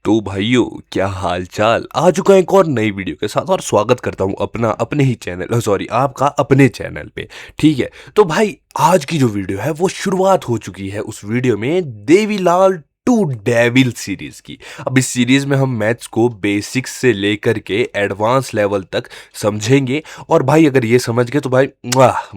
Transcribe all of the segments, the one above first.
तो भाइयों, क्या हाल चाल। आ चुका है एक और नई वीडियो के साथ और स्वागत करता हूं अपना अपने ही चैनल सॉरी आपका अपने चैनल पे। ठीक है, तो भाई आज की जो वीडियो है वो शुरुआत हो चुकी है उस वीडियो में देवीलाल टू डेविल सीरीज की। अब इस सीरीज में हम मैथ्स को बेसिक्स से लेकर के एडवांस लेवल तक समझेंगे और भाई अगर ये समझ गए तो भाई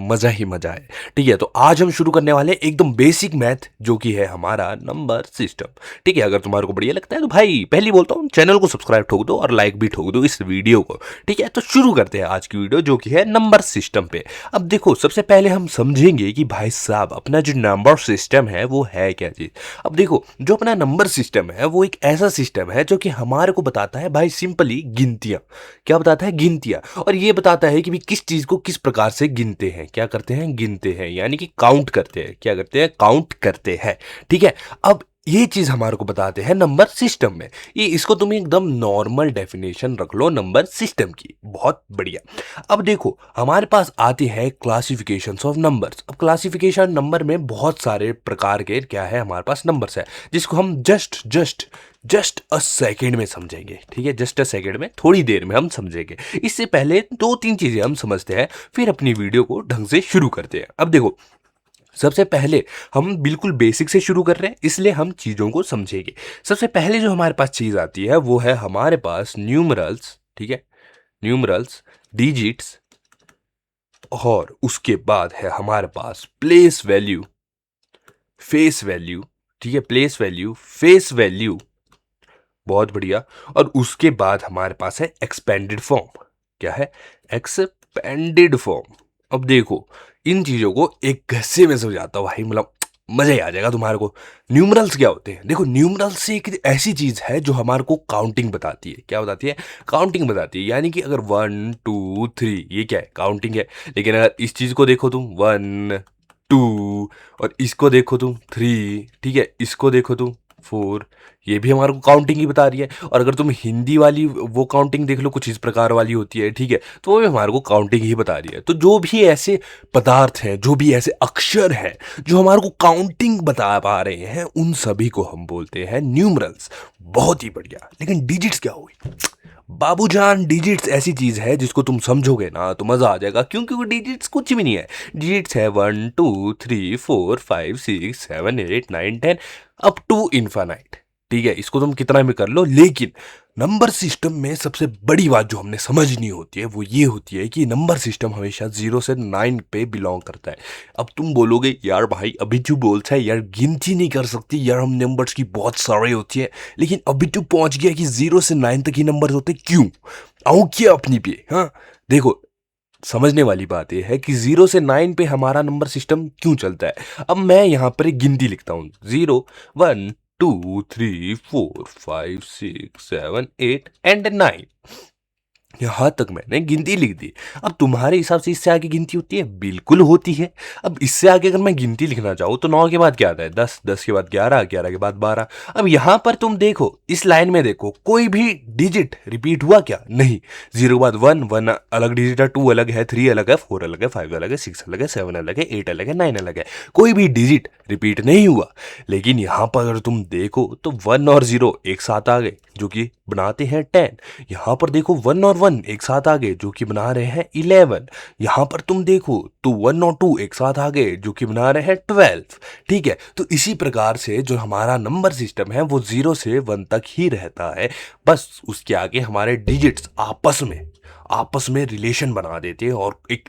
मजा ही मजा है। ठीक है, तो आज हम शुरू करने वाले हैं एकदम बेसिक मैथ जो कि है हमारा नंबर सिस्टम। ठीक है, अगर तुम्हारे को बढ़िया लगता है तो भाई पहली बोलता हूँ चैनल को सब्सक्राइब ठोक दो और लाइक भी ठोक दो इस वीडियो को। ठीक है, तो शुरू करते हैं आज की वीडियो जो कि है नंबर सिस्टम पे। अब देखो, सबसे पहले हम समझेंगे कि भाई साहब अपना जो नंबर सिस्टम है वो है क्या चीज। अब देखो, जो अपना नंबर सिस्टम है वो एक ऐसा सिस्टम है जो कि हमारे को बताता है भाई सिंपली गिनतियां। क्या बताता है? गिनतियां। और ये बताता है कि भी किस चीज को किस प्रकार से गिनते हैं। क्या करते हैं? गिनते हैं, यानी कि काउंट करते हैं। क्या करते हैं? काउंट करते हैं। ठीक है, अब ये चीज हमारे को बताते हैं नंबर सिस्टम में। ये इसको तुम एकदम नॉर्मल डेफिनेशन रख लो नंबर सिस्टम की। बहुत बढ़िया। अब देखो, हमारे पास आते हैं क्लासिफिकेशंस ऑफ नंबर्स। अब क्लासिफिकेशन नंबर में बहुत सारे प्रकार के क्या है हमारे पास नंबर्स है, जिसको हम जस्ट अ सेकेंड में समझेंगे। ठीक है, जस्ट अ सेकेंड में, थोड़ी देर में हम समझेंगे। इससे पहले दो तीन चीजें हम समझते हैं, फिर अपनी वीडियो को ढंग से शुरू करते हैं। अब देखो, सबसे पहले हम बिल्कुल बेसिक से शुरू कर रहे हैं, इसलिए हम चीज़ों को समझेंगे। सबसे पहले जो हमारे पास चीज़ आती है वो है हमारे पास न्यूमरल्स। ठीक है, न्यूमरल्स, डिजिट्स, और उसके बाद है हमारे पास प्लेस वैल्यू, फेस वैल्यू। ठीक है, प्लेस वैल्यू, फेस वैल्यू, बहुत बढ़िया। और उसके बाद हमारे पास है एक्सपेंडेड फॉर्म। क्या है? Expanded form. अब देखो, इन चीजों को एक घस्से में समझाता हूं भाई, मतलब मजा ही आ जाएगा तुम्हारे को। न्यूमरल्स क्या होते हैं? देखो, न्यूमरल्स एक ऐसी चीज है जो हमारे को काउंटिंग बताती है। क्या बताती है? काउंटिंग बताती है, यानी कि अगर 1 2 3 ये क्या है? काउंटिंग है। लेकिन अगर इस चीज को देखो तुम 1 2, और इसको देखो तुम 3, ठीक है, इसको देखो तुम 4, ये भी हमारे को काउंटिंग ही बता रही है। और अगर तुम हिंदी वाली वो काउंटिंग देख लो, कुछ इस प्रकार वाली होती है। ठीक है, तो वो भी हमारे को काउंटिंग ही बता रही है। तो जो भी ऐसे पदार्थ हैं, जो भी ऐसे अक्षर हैं जो हमारे को काउंटिंग बता पा रहे हैं, उन सभी को हम बोलते हैं न्यूमरल्स। बहुत ही बढ़िया। लेकिन डिजिट्स क्या होगी बाबूजान? डिजिट्स ऐसी चीज है जिसको तुम समझोगे ना तो मजा आ जाएगा, क्योंकि वो डिजिट्स कुछ भी नहीं है। डिजिट्स है 1 2 3 4 5 6 7 8 9 10 अप टू इन्फानाइट। ठीक है, इसको तुम कितना भी कर लो। लेकिन नंबर सिस्टम में सबसे बड़ी बात जो हमने समझनी होती है वो ये होती है कि नंबर सिस्टम हमेशा 0 से 9 पे बिलोंग करता है। अब तुम बोलोगे यार भाई अभी तू बोलता है यार गिनती नहीं कर सकती यार, हम नंबर्स की बहुत सारे होती है, लेकिन अभी तू पहुंच गया कि 0 से 9 तक ही नंबर होते, क्यों? आऊं क्या अपनी पे? हाँ, देखो, समझने वाली बात यह है कि 0 से 9 पे हमारा नंबर सिस्टम क्यों चलता है। अब मैं यहाँ पर एक गिनती लिखता हूँ, 0 1 2 3 4 5 6 7 8 एंड 9। यहां तक मैंने गिनती लिख दी। अब तुम्हारे हिसाब से इससे आगे गिनती होती है? बिल्कुल होती है। अब इससे आगे अगर मैं गिनती लिखना चाहूँ तो 9 के बाद क्या आता है? 10, 10 के बाद 11, 11 के बाद 12। अब यहां पर तुम देखो, इस लाइन में देखो, कोई भी डिजिट रिपीट हुआ क्या? नहीं। 0 के बाद 1, 1 अलग डिजिट है, 2 अलग है, 3 अलग है, 4 अलग है, 5 अलग है, 6 अलग है, 7 अलग है, 8 अलग है, 9 अलग है। कोई भी डिजिट रिपीट नहीं हुआ। लेकिन यहां पर अगर तुम देखो तो 1 और 0 एक साथ आ गए जो कि बनाते हैं 10। यहां पर देखो 1 और 1 एक साथ आ गए जो कि बना रहे हैं 11। यहां पर तुम देखो तो 1 और 2 एक साथ आ गए जो कि बना रहे हैं 12। ठीक है, तो इसी प्रकार से जो हमारा नंबर सिस्टम है वो 0 से 1 तक ही रहता है। बस उसके आगे हमारे डिजिट्स आपस में रिलेशन बना देते हैं और एक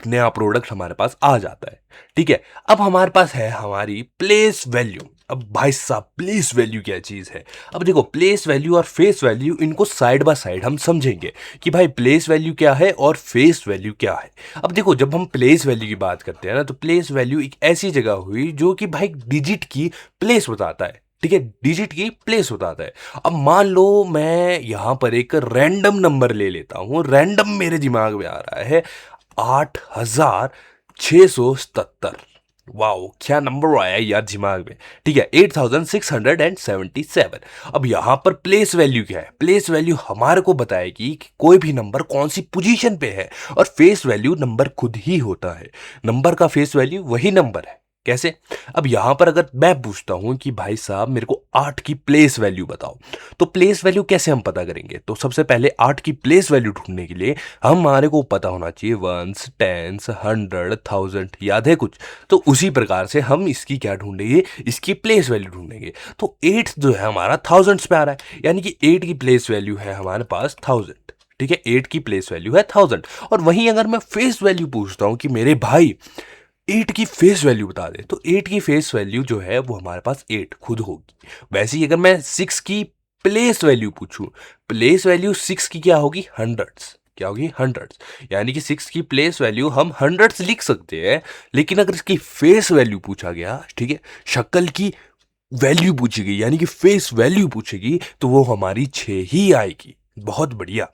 नया प्रोडक्ट हमारे पास आ जाता है। ठीक है, अब हमारे पास है हमारी प्लेस वैल्यू। अब भाई साहब, प्लेस वैल्यू क्या चीज है? अब देखो, प्लेस वैल्यू और फेस वैल्यू इनको साइड बाय साइड हम समझेंगे कि भाई प्लेस वैल्यू क्या है और फेस वैल्यू क्या है। अब देखो, जब हम प्लेस वैल्यू की बात करते हैं ना, तो प्लेस वैल्यू एक ऐसी जगह हुई जो कि भाई डिजिट की प्लेस बताता है। ठीक है, डिजिट की प्लेस बताता है। अब मान लो मैं यहां पर एक रैंडम नंबर ले लेता हूं, रैंडम मेरे दिमाग में आ रहा है 8677। वाओ, क्या नंबर आया यार दिमाग में। ठीक है, 8677। अब यहां पर प्लेस वैल्यू क्या है? प्लेस वैल्यू हमारे को बताएगी कि कोई भी नंबर कौन सी पोजीशन पे है, और फेस वैल्यू नंबर खुद ही होता है। नंबर का फेस वैल्यू वही नंबर है। कैसे? अब यहाँ पर अगर मैं पूछता हूँ कि भाई साहब मेरे को 8 की प्लेस वैल्यू बताओ, तो प्लेस वैल्यू कैसे हम पता करेंगे? तो सबसे पहले 8 की प्लेस वैल्यू ढूंढने के लिए हमारे को पता होना चाहिए वंस, टेंस, 100, 1000, याद है कुछ? तो उसी प्रकार से हम इसकी क्या ढूंढेंगे, इसकी प्लेस वैल्यू ढूंढेंगे। तो 8 जो है हमारा थाउजेंड्स पे आ रहा है, यानी कि 8 की प्लेस वैल्यू है हमारे पास 1000। ठीक है, 8 की प्लेस वैल्यू है 1000। और वहीं अगर मैं फेस वैल्यू पूछता हूँ कि मेरे भाई 8 की फेस वैल्यू बता दे, तो 8 की फेस वैल्यू जो है वो हमारे पास 8 खुद होगी। वैसे ही अगर मैं 6 की प्लेस वैल्यू पूछूं, प्लेस वैल्यू 6 की क्या होगी, हंड्रेड्स। क्या होगी, हंड्रेड्स। यानी कि 6 की प्लेस वैल्यू हम हंड्रेड्स लिख सकते हैं, लेकिन अगर इसकी फेस वैल्यू पूछा गया, ठीक है, शक्ल की वैल्यू पूछी गई यानी कि फेस वैल्यू पूछेगी, तो वो हमारी 6 ही आएगी। बहुत बढ़िया।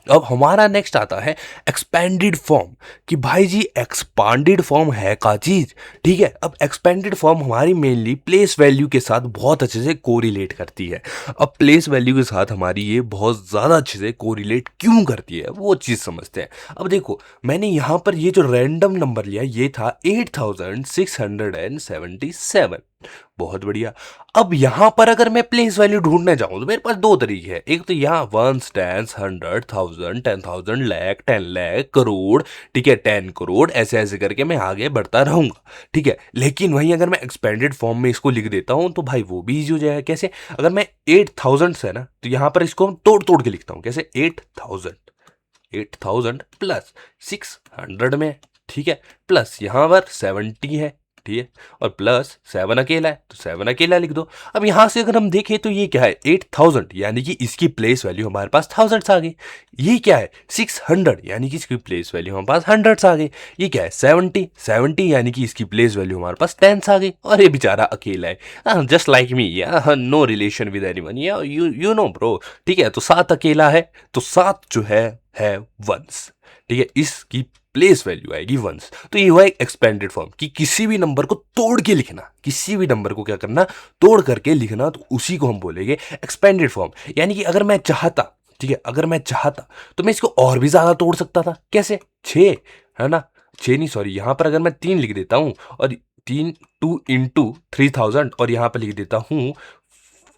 अब हमारा नेक्स्ट आता है एक्सपेंडेड फॉर्म, कि भाई जी एक्सपांडेड फॉर्म है का चीज। ठीक है, अब एक्सपेंडेड फॉर्म हमारी मेनली प्लेस वैल्यू के साथ बहुत अच्छे से कोरिलेट करती है। अब प्लेस वैल्यू के साथ हमारी ये बहुत ज्यादा अच्छे से कोरिलेट क्यों करती है, वो चीज समझते हैं। अब देखो, मैंने यहां पर ये जो रैंडम नंबर लिया ये था 8677। बहुत बढ़िया। अब यहां पर अगर मैं प्लेस वैल्यू ढूंढने जाऊं तो मेरे पास दो तरीके हैं। एक तो यहाँ वंस, टेंस, 100, 1000, 10,000, लाख, 10 लाख, करोड़। ठीक है, 10 करोड़, ऐसे ऐसे करके मैं आगे बढ़ता रहूंगा। ठीक है, लेकिन वहीं अगर मैं एक्सपेंडेड फॉर्म में इसको लिख देता हूं तो भाई वो भी इजी हो जाएगा। कैसे? अगर मैं 8000 है ना, तो यहां पर इसको तोड़ तोड़ के लिखता हूं। कैसे? 8000 प्लस 600 में, ठीक है, प्लस यहां पर 70 है, ठीक है, और प्लस 7 अकेला है तो 7 अकेला लिख दो। अब यहां से अगर हम देखें तो ये क्या है, 8000, यानी कि इसकी प्लेस वैल्यू हमारे पास थाउजेंड्स आ गई। ये क्या है, 600, यानी कि इसकी प्लेस वैल्यू हमारे पास हंड्रेड्स आ गई। ये क्या है, 70, यानी कि इसकी प्लेस वैल्यू हमारे पास टेंस आ गई। और ये बेचारा अकेला है, just like me, no relation with anyone, you know bro. ठीक है, तो 7 अकेला है, तो 7 जो है वंस। ठीक है, इसकी प्लेस वैल्यू आएगी वंस। तो ये हुआ एक एक्सपेंडेड फॉर्म, कि किसी भी नंबर को तोड़ के लिखना, किसी भी नंबर को क्या करना, तोड़ करके लिखना, तो उसी को हम बोलेंगे एक्सपेंडेड फॉर्म। यानी कि अगर मैं चाहता, ठीक है, अगर मैं चाहता तो मैं इसको और भी ज्यादा तोड़ सकता था। कैसे? 6 है ना, 6 नहीं, सॉरी, यहां पर अगर मैं 3 लिख देता हूं और 3 2 इंटू 3000, और यहां पर लिख देता हूं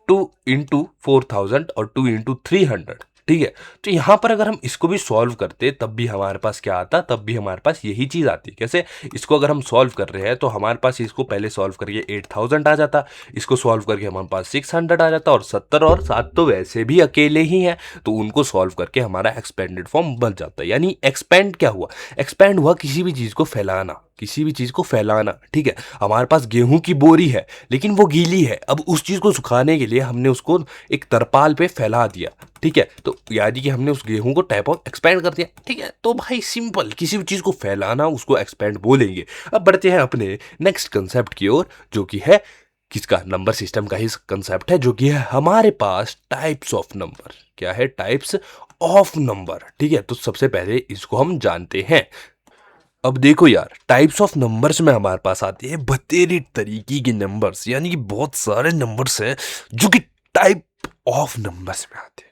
2 इंटू 4000 और 2 इंटू 300। ठीक है, तो यहां पर अगर हम इसको भी सॉल्व करते तब भी हमारे पास क्या आता, तब भी हमारे पास यही चीज आती। कैसे? इसको अगर हम सॉल्व कर रहे हैं तो हमारे पास इसको पहले सॉल्व करके 8000 आ जाता, इसको सॉल्व करके हमारे पास 600 आ जाता, और 70 और 7 तो वैसे भी अकेले ही हैं, तो उनको सॉल्व करके हमारा एक्सपेंडेड फॉर्म बन जाता है। यानी एक्सपेंड क्या हुआ, एक्सपेंड हुआ किसी भी चीज को फैलाना, किसी भी चीज को फैलाना। ठीक है, हमारे पास गेहूं की बोरी है लेकिन वो गीली है, अब उस चीज को सुखाने के लिए हमने उसको एक तरपाल पे फैला दिया। ठीक है, तो यानी कि हमने उस गेहूं को टाइप ऑफ एक्सपेंड कर दिया। ठीक है, तो भाई सिंपल, किसी भी चीज को फैलाना उसको एक्सपेंड बोलेंगे। अब बढ़ते हैं अपने नेक्स्ट कंसेप्ट की ओर, जो कि है किसका, नंबर सिस्टम का ही कंसेप्ट है, जो कि है हमारे पास टाइप्स ऑफ नंबर। क्या है, टाइप्स ऑफ नंबर। ठीक है, तो सबसे पहले इसको हम जानते हैं। अब देखो यार, टाइप्स ऑफ नंबर्स में हमारे पास आते हैं बतेरे तरीके के नंबर्स, यानी कि बहुत सारे नंबर्स हैं जो कि टाइप ऑफ नंबर्स में आते हैं।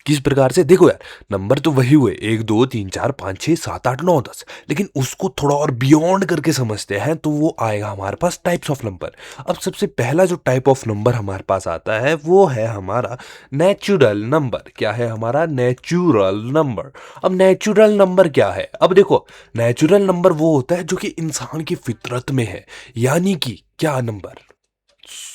किस प्रकार से, देखो यार, नंबर तो वही हुए 1 2 3 4 5 6 7 8 9 10, लेकिन उसको थोड़ा और बियॉन्ड करके समझते हैं तो वो आएगा हमारे पास टाइप्स ऑफ नंबर। अब सबसे पहला जो टाइप ऑफ नंबर हमारे पास आता है वो है हमारा नेचुरल नंबर। क्या है हमारा, नेचुरल नंबर। अब नेचुरल नंबर क्या है, अब देखो, नेचुरल नंबर वो होता है जो कि इंसान की फितरत में है। यानी कि क्या number,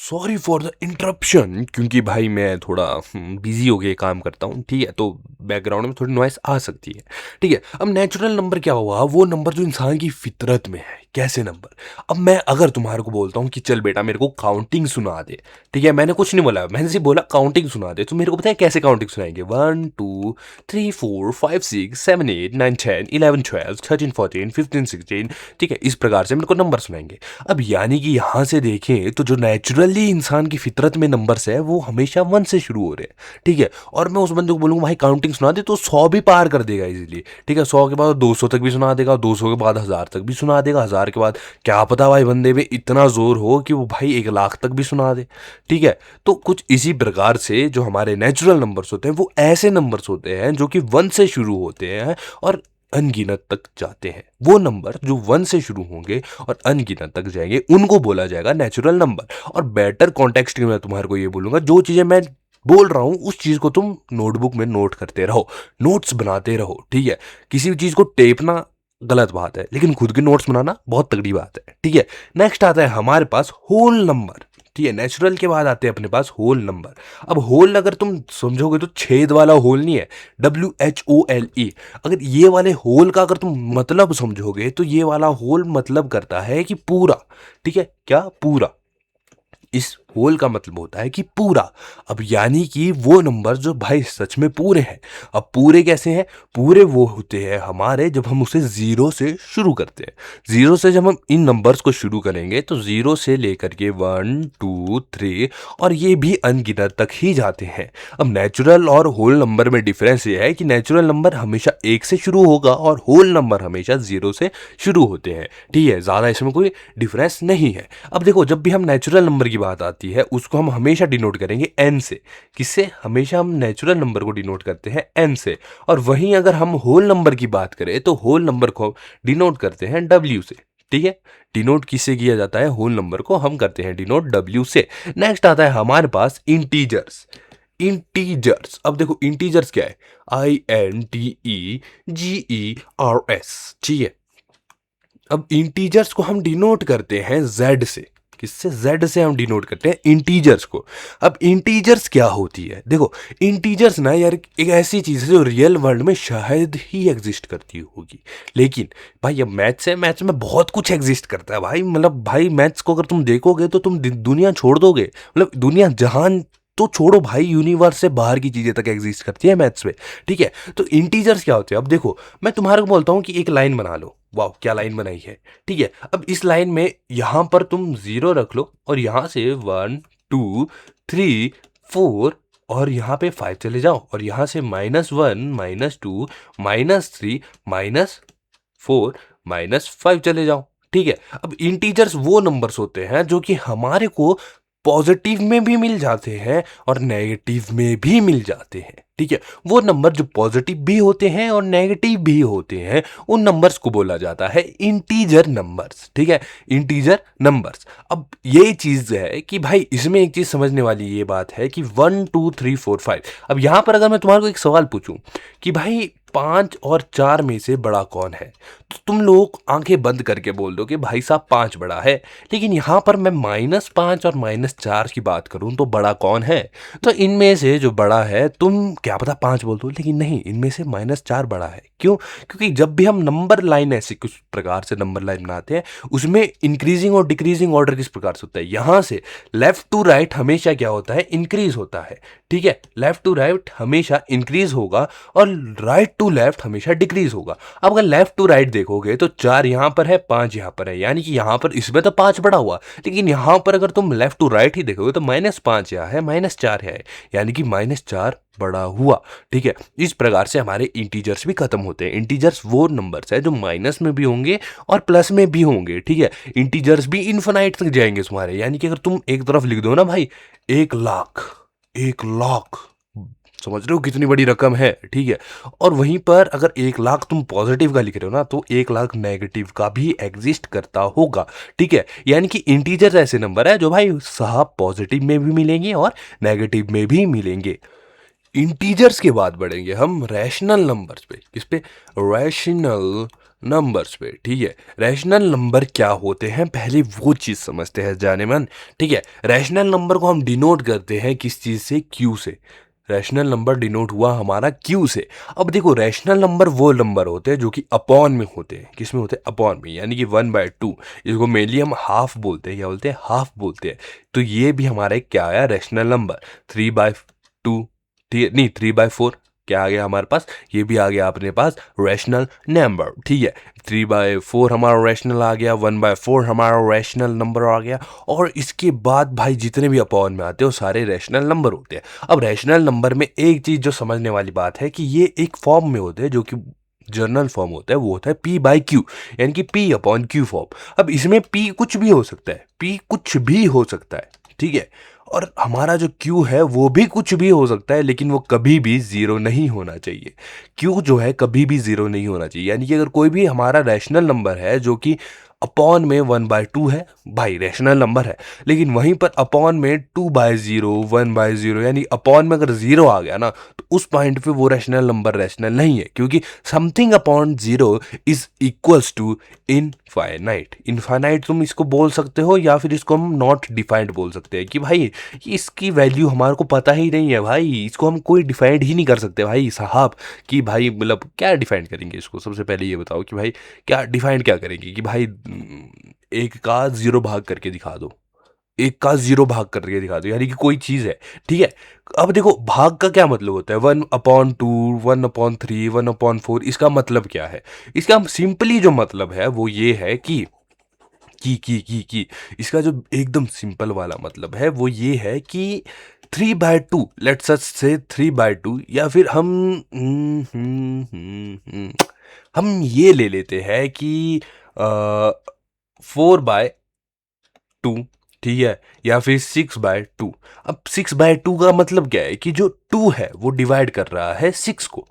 sorry for the interruption, क्योंकि भाई मैं थोड़ा बिजी हो गया काम करता हूँ। ठीक है, तो बैकग्राउंड में थोड़ी नॉइस आ सकती है। ठीक है, अब नेचुरल नंबर क्या हुआ, वो नंबर जो इंसान की फितरत में है। कैसे नंबर, अब मैं अगर तुम्हारे को बोलता हूँ कि चल बेटा मेरे को काउंटिंग सुना दे, ठीक है, मैंने कुछ नहीं बोला, मैंने सिर्फ बोला काउंटिंग सुना दे, तो मेरे को पता है कैसे काउंटिंग सुनाएंगे, 1 2 3 4 5 6 7 8 9 10 11 12 13 14 15 16। ठीक है, इस प्रकार से मेरे को नंबर सुनाएंगे। अब यानी कि यहां से देखें तो जो नेचुरली इंसान की फितरत में नंबर्स है वो हमेशा 1 से शुरू हो रहे हैं। ठीक है, और मैं उस बंदे को बोलूंगा भाई काउंटिंग सुना दे, तो 100 भी पार कर देगा इजीली। ठीक है, 100 के बाद 200 तक भी सुना देगा, 200 के बाद 1000 तक भी सुना देगा, 1000 के बाद क्या पता भाई बंदे में इतना जोर हो कि वो भाई 1 लाख तक भी सुना दे। ठीक है, तो कुछ इसी प्रकार से जो हमारे नेचुरल नंबर्स होते हैं वो ऐसे नंबर्स होते हैं जो कि 1 से शुरू होते हैं और अनगिनत तक जाते हैं। वो नंबर जो 1 से शुरू होंगे और अनगिनत तक जाएंगे उनको बोला जाएगा नेचुरल नंबर। और बेटर कॉन्टेक्स्ट में मैं तुम्हारे को ये बोलूंगा, जो चीजें मैं बोल रहा हूं उस चीज को तुम नोटबुक में नोट करते रहो, नोट्स बनाते रहो, ठीक है। किसी भी चीज को टेपना गलत बात है, लेकिन खुद के नोट्स बनाना बहुत तगड़ी बात है, ठीक है। नेक्स्ट आता है हमारे पास होल नंबर, ठीक है। नेचुरल के बाद आते हैं अपने पास होल नंबर। अब होल अगर तुम समझोगे तो छेद वाला होल नहीं है, WHOLE। अगर ये वाले होल का अगर तुम मतलब समझोगे तो ये वाला होल मतलब करता है कि पूरा, ठीक है। क्या? पूरा। इस होल का मतलब होता है कि पूरा। अब यानी कि वो नंबर जो भाई सच में पूरे हैं। अब पूरे कैसे हैं? पूरे वो होते हैं हमारे जब हम उसे जीरो से शुरू करते हैं। जीरो से जब हम इन नंबर्स को शुरू करेंगे तो जीरो से लेकर के 1 2 3 और ये भी अनगिनत तक ही जाते हैं। अब नेचुरल और होल नंबर में डिफरेंस ये है कि नेचुरल नंबर हमेशा 1 से शुरू होगा और होल नंबर हमेशा 0 से शुरू होते हैं, ठीक है। ज़्यादा इसमें कोई डिफरेंस नहीं है। अब देखो, जब भी हम नेचुरल नंबर की बात आती है उसको हम हमेशा डिनोट करेंगे n से। किससे? हमेशा हम नेचुरल नंबर को डिनोट करते हैं n से। और वहीं अगर हम होल नंबर की बात करें तो होल नंबर को डिनोट करते हैं w से, ठीक है। डिनोट किससे किया जाता है? होल नंबर को हम करते हैं डिनोट w से। नेक्स्ट आता है हमारे पास इंटीजर्स। इंटीजर्स, अब देखो इंटीजर्स क्या है? INTEGERS, ठीक है। अब इंटीजर्स को हम डिनोट करते हैं z से। किससे? z से हम डिनोट करते हैं इंटीजर्स को। अब इंटीजर्स क्या होती है? देखो, इंटीजर्स ना यार एक ऐसी चीज है जो रियल वर्ल्ड में शायद ही एग्जिस्ट करती होगी, लेकिन भाई अब मैथ्स है, मैथ्स में बहुत कुछ एग्जिस्ट करता है भाई। मतलब भाई मैथ्स को अगर तुम देखोगे तो तुम दुनिया छोड़ दोगे, मतलब दुनिया जहान तो छोड़ो भाई, यूनिवर्स से बाहर की चीजें तक एग्जिस्ट करती है मैथ्स में, ठीक है। तो इंटीजर्स क्या होते हैं? अब देखो, मैं तुम्हारे को बोलता हूँ कि एक लाइन बना लो। वाह, क्या लाइन बनाई है, ठीक है। अब इस लाइन में यहां पर तुम 0 रख लो और यहां से 1 2 3 4 और यहाँ पे 5 चले जाओ और यहाँ से -1 -2 -3 -4 -5 चले जाओ, ठीक है। अब इंटीजर्स वो नंबर्स होते हैं जो कि हमारे को पॉजिटिव में भी मिल जाते हैं और नेगेटिव में भी मिल जाते हैं, ठीक है। वो नंबर जो पॉजिटिव भी होते हैं और नेगेटिव भी होते हैं उन नंबर्स को बोला जाता है इंटीजर नंबर्स, ठीक है। Integer numbers. अब ये चीज है कि भाई इसमें एक चीज समझने वाली ये बात है कि 1 2 3 4 5। अब यहां पर अगर मैं तुम्हारे को एक सवाल पूछूं कि भाई 5 और 4 में से बड़ा कौन है, तो तुम लोग आंखें बंद करके बोल दो कि भाई साहब 5 बड़ा है। लेकिन यहां पर मैं -5 और -4 की बात करूं तो बड़ा कौन है? तो इनमें से जो बड़ा है, तुम क्या पता 5 बोल दो, लेकिन नहीं, इनमें से -4 बड़ा है। क्यों? क्योंकि जब भी हम नंबर लाइन ऐसे कुछ प्रकार से नंबर लाइन बनाते हैं उसमें इंक्रीजिंग और डिक्रीजिंग ऑर्डर किस प्रकार से होता है? यहां से लेफ्ट टू राइट हमेशा क्या होता है? इंक्रीज होता है, ठीक है। लेफ्ट टू राइट हमेशा इंक्रीज होगा और राइट टू लेफ्ट हमेशा डिक्रीज होगा। अब अगर लेफ्ट टू राइट देखोगे तो 4 यहां पर है, 5 यहां पर है, यानी कि यहां पर इसमें तो 5 बड़ा हुआ, लेकिन यहां पर अगर तुम लेफ्ट टू राइट ही देखोगे तो -5 यहाँ है, -4 है, यानी कि -4 बड़ा हुआ, ठीक है। इस प्रकार से हमारे इंटीजर्स भी खत्म होते हैं। इंटीजर्स वो नंबर्स है जो माइनस में भी होंगे और प्लस में भी होंगे, ठीक है। इंटीजर्स भी इनफिनाइट तक जाएंगे तुम्हारे, यानी कि अगर तुम एक तरफ लिख दो ना भाई 1 लाख, 1 लाख, समझ रहे हो कितनी बड़ी रकम है, ठीक है। और वहीं पर अगर 1 लाख तुम पॉजिटिव का लिख रहे हो ना तो 1 लाख नेगेटिव का भी एग्जिस्ट करता होगा, ठीक है। यानी कि इंटीजर ऐसे नंबर है जो भाई साहब पॉजिटिव में भी मिलेंगे और नेगेटिव में भी मिलेंगे। इंटीजर्स के बाद बढ़ेंगे हम रैशनल नंबर्स पे। किस पे? रैशनल नंबर्स पे, ठीक है। रैशनल नंबर क्या होते हैं पहले वो चीज समझते हैं जाने मन, ठीक है। रैशनल नंबर को हम डिनोट करते हैं किस चीज से? क्यू से। रैशनल नंबर डिनोट हुआ हमारा क्यू से। अब देखो, रैशनल नंबर वो नंबर होते हैं जो कि अपॉन में होते हैं। किस में होते हैं? अपॉन में, यानी कि 1/2। इसको मेनली हम हाफ बोलते हैं, क्या बोलते हैं? हाफ बोलते हैं। तो ये भी हमारा एक क्या आया? Rational number. 3/2, नहीं 3/4 क्या आ गया हमारे पास? ये भी आ गया अपने पास रैशनल नंबर, ठीक है। 3/4 हमारा रैशनल आ गया, 1/4 हमारा रैशनल नंबर आ गया। और इसके बाद भाई जितने भी अपॉन में आते हैं वो सारे रैशनल नंबर होते हैं। अब रैशनल नंबर में एक चीज जो समझने वाली बात है कि ये एक फॉर्म में होते हैं जो कि जर्नल फॉर्म होता है, वो होता है P/Q, यानी कि P/Q फॉर्म। अब इसमें P कुछ भी हो सकता है, P कुछ भी हो सकता है, ठीक है। और हमारा जो क्यू है वो भी कुछ भी हो सकता है, लेकिन वो कभी भी ज़ीरो नहीं होना चाहिए। क्यू जो है कभी भी ज़ीरो नहीं होना चाहिए, यानी कि अगर कोई भी हमारा रैशनल नंबर है जो कि अपॉन में 1/2 है, भाई रैशनल नंबर है, लेकिन वहीं पर अपॉन में 2/0 1/0 यानी अपॉन में अगर ज़ीरो आ गया ना, तो उस पॉइंट पे वो रैशनल नंबर रैशनल नहीं है, क्योंकि something upon zero is equals to infinite. Infinite तुम इसको बोल सकते हो, या फिर इसको हम नॉट डिफाइंड बोल सकते हैं कि भाई ये इसकी वैल्यू हमारे को पता ही नहीं है, भाई इसको हम कोई डिफाइंड ही नहीं कर सकते भाई साहब। कि भाई मतलब क्या डिफाइंड करेंगे इसको, सबसे पहले ये बताओ कि भाई क्या डिफाइंड क्या करेंगे कि भाई एक का ज़ीरो भाग करके दिखा दो, एक का ज़ीरो भाग करके दिखा दो, यानी कि कोई चीज़ है, ठीक है। अब देखो भाग का क्या मतलब होता है, 1/2 1/3 1/4, इसका मतलब क्या है? इसका सिंपली जो मतलब है वो ये है कि इसका जो एकदम सिंपल वाला मतलब है वो ये है कि 3/2, लेट्स अस से 3/2, या फिर हम ये ले लेते हैं कि 4/2, ठीक है, या फिर 6/2। अब 6/2 का मतलब क्या है कि जो 2 है वो डिवाइड कर रहा है 6 को,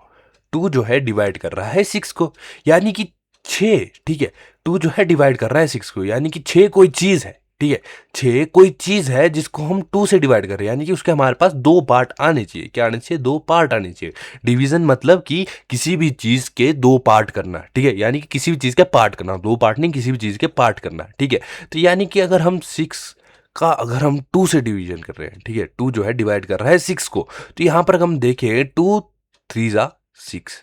2 जो है डिवाइड कर रहा है 6 को, यानी कि 6, ठीक है। 2 जो है डिवाइड कर रहा है 6 को, यानी कि 6 कोई चीज़ है, ठीक है। 6 कोई चीज़ है जिसको हम 2 से डिवाइड कर रहे हैं, यानी कि उसके हमारे पास 2 पार्ट आने चाहिए। क्या आने चाहिए? 2 पार्ट आने चाहिए। डिवीजन मतलब कि किसी भी चीज़ के 2 पार्ट करना, ठीक है, यानी कि किसी भी चीज़ के पार्ट करना, 2 पार्ट नहीं, किसी भी चीज़ के पार्ट करना, ठीक है। तो यानी कि अगर हम 6 का अगर हम 2 से डिवीजन कर रहे हैं, ठीक है, 2 जो है डिवाइड कर रहा है 6 को, तो यहाँ पर हम देखें 2 3 जा 6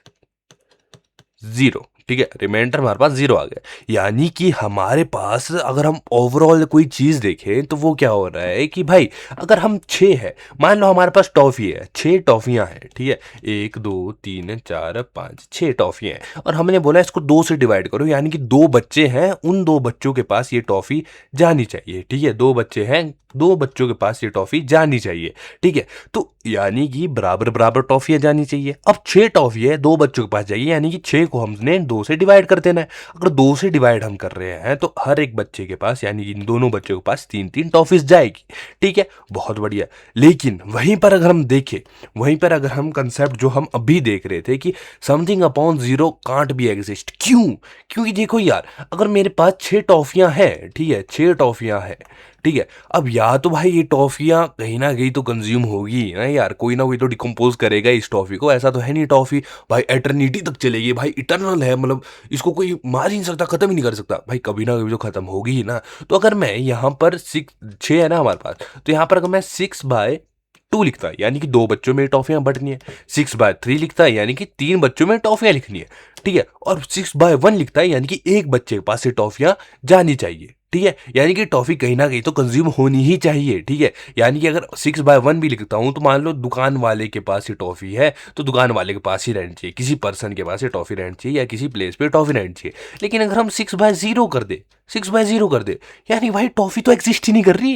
0, ठीक है, रिमाइंडर हमारे पास 0 आ गया। यानी कि हमारे पास अगर हम ओवरऑल कोई चीज़ देखें तो वो क्या हो रहा है कि भाई अगर हम 6 है, मान लो हमारे पास टॉफ़ी है, 6 टॉफ़ियाँ हैं, ठीक है, 1 2 3 4 5 6 टॉफ़ियाँ हैं, और हमने बोला इसको 2 से डिवाइड करो, यानी कि 2 बच्चे हैं, उन 2 बच्चों के पास ये टॉफ़ी जानी चाहिए, ठीक है। 2 बच्चे हैं, 2 बच्चों के पास ये टॉफ़ी जानी चाहिए, ठीक है। तो यानी कि बराबर बराबर टॉफ़ियाँ जानी चाहिए। अब 6 टॉफ़ी है, 2 बच्चों के पास जाइए, यानी कि 6 को हमने 2 से डिवाइड कर देना है। अगर 2 से डिवाइड हम कर रहे हैं तो हर एक बच्चे के पास, यानी कि इन दोनों बच्चों के पास 3-3 टॉफ़ीज़ जाएगी, ठीक है, बहुत बढ़िया। लेकिन वहीं पर अगर हम देखें, वहीं पर अगर हम कंसेप्ट जो हम अभी देख रहे थे कि something upon zero can't be exist, क्यों? क्योंकि देखो यार, अगर मेरे पास 6 टॉफ़ियाँ हैं, ठीक है, 6 टॉफ़ियाँ हैं, ठीक है, अब या तो भाई ये टॉफ़ियाँ कहीं ना कहीं तो कंज्यूम होगी ना यार, कोई ना कोई तो डिकम्पोज करेगा इस टॉफ़ी को, ऐसा तो है नहीं टॉफ़ी भाई एटर्निटी तक चलेगी, भाई इटर्नल है, मतलब इसको कोई मार ही नहीं सकता, ख़त्म ही नहीं कर सकता, भाई कभी ना कभी तो ख़त्म होगी ही ना। तो अगर मैं यहाँ पर 6 है ना हमारे पास, तो यहाँ पर अगर मैं 6/2 लिखता है, यानी कि 2 बच्चों में टॉफ़ियाँ बंटनी है, 6/3 लिखता है, यानी कि 3 बच्चों में टॉफ़ियाँ लिखनी है, ठीक है, और 6/1 लिखता है, यानी कि एक बच्चे के पास से टॉफ़ियाँ जानी चाहिए, ठीक है, यानी कि टॉफ़ी कहीं ना कहीं तो कंज्यूम होनी ही चाहिए, ठीक है। यानी कि अगर 6/1 भी लिखता हूँ तो मान लो दुकान वाले के पास ये टॉफ़ी है, तो दुकान वाले के पास ही रहनी चाहिए, किसी पर्सन के पास ये टॉफ़ी रहनी चाहिए, या किसी प्लेस पे टॉफ़ी रहनी चाहिए। लेकिन अगर हम 6/0 कर दे, 6/0 कर दे, यानी भाई टॉफ़ी तो एग्जिस्ट ही नहीं कर रही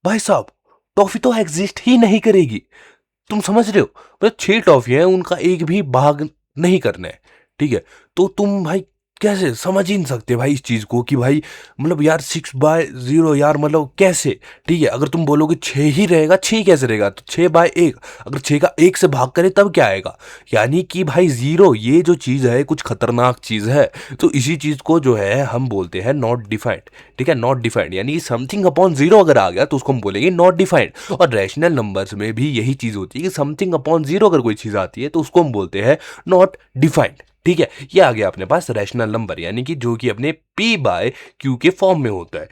भाई साहब, टॉफ़ी तो एग्जिस्ट ही नहीं करेगी। तुम समझ रहे हो? मतलब 6 टॉफ़ियाँ हैं, उनका एक भी भाग नहीं करना है, ठीक है? तो तुम भाई कैसे समझ ही नहीं सकते भाई इस चीज़ को कि भाई मतलब यार 6/0 यार मतलब कैसे? ठीक है, अगर तुम बोलोगे 6 ही रहेगा, 6 कैसे रहेगा? तो 6/1, अगर 6 का 1 से भाग करें तब क्या आएगा? यानी कि भाई 0 ये जो चीज़ है कुछ खतरनाक चीज़ है। तो इसी चीज़ को जो है हम बोलते हैं नॉट डिफाइंड, ठीक है? नॉट डिफाइंड यानी कि समथिंग अपॉन 0 अगर आ गया तो उसको हम बोलेंगे नॉट डिफाइंड। और रैशनल नंबर्स में भी यही चीज़ होती है कि समथिंग अपॉन 0 अगर कोई चीज़ आती है तो उसको हम बोलते हैं नॉट डिफाइंड, ठीक है। ये आ गया अपने पास रैशनल नंबर, यानी कि जो कि अपने p/q के फॉर्म में होता है।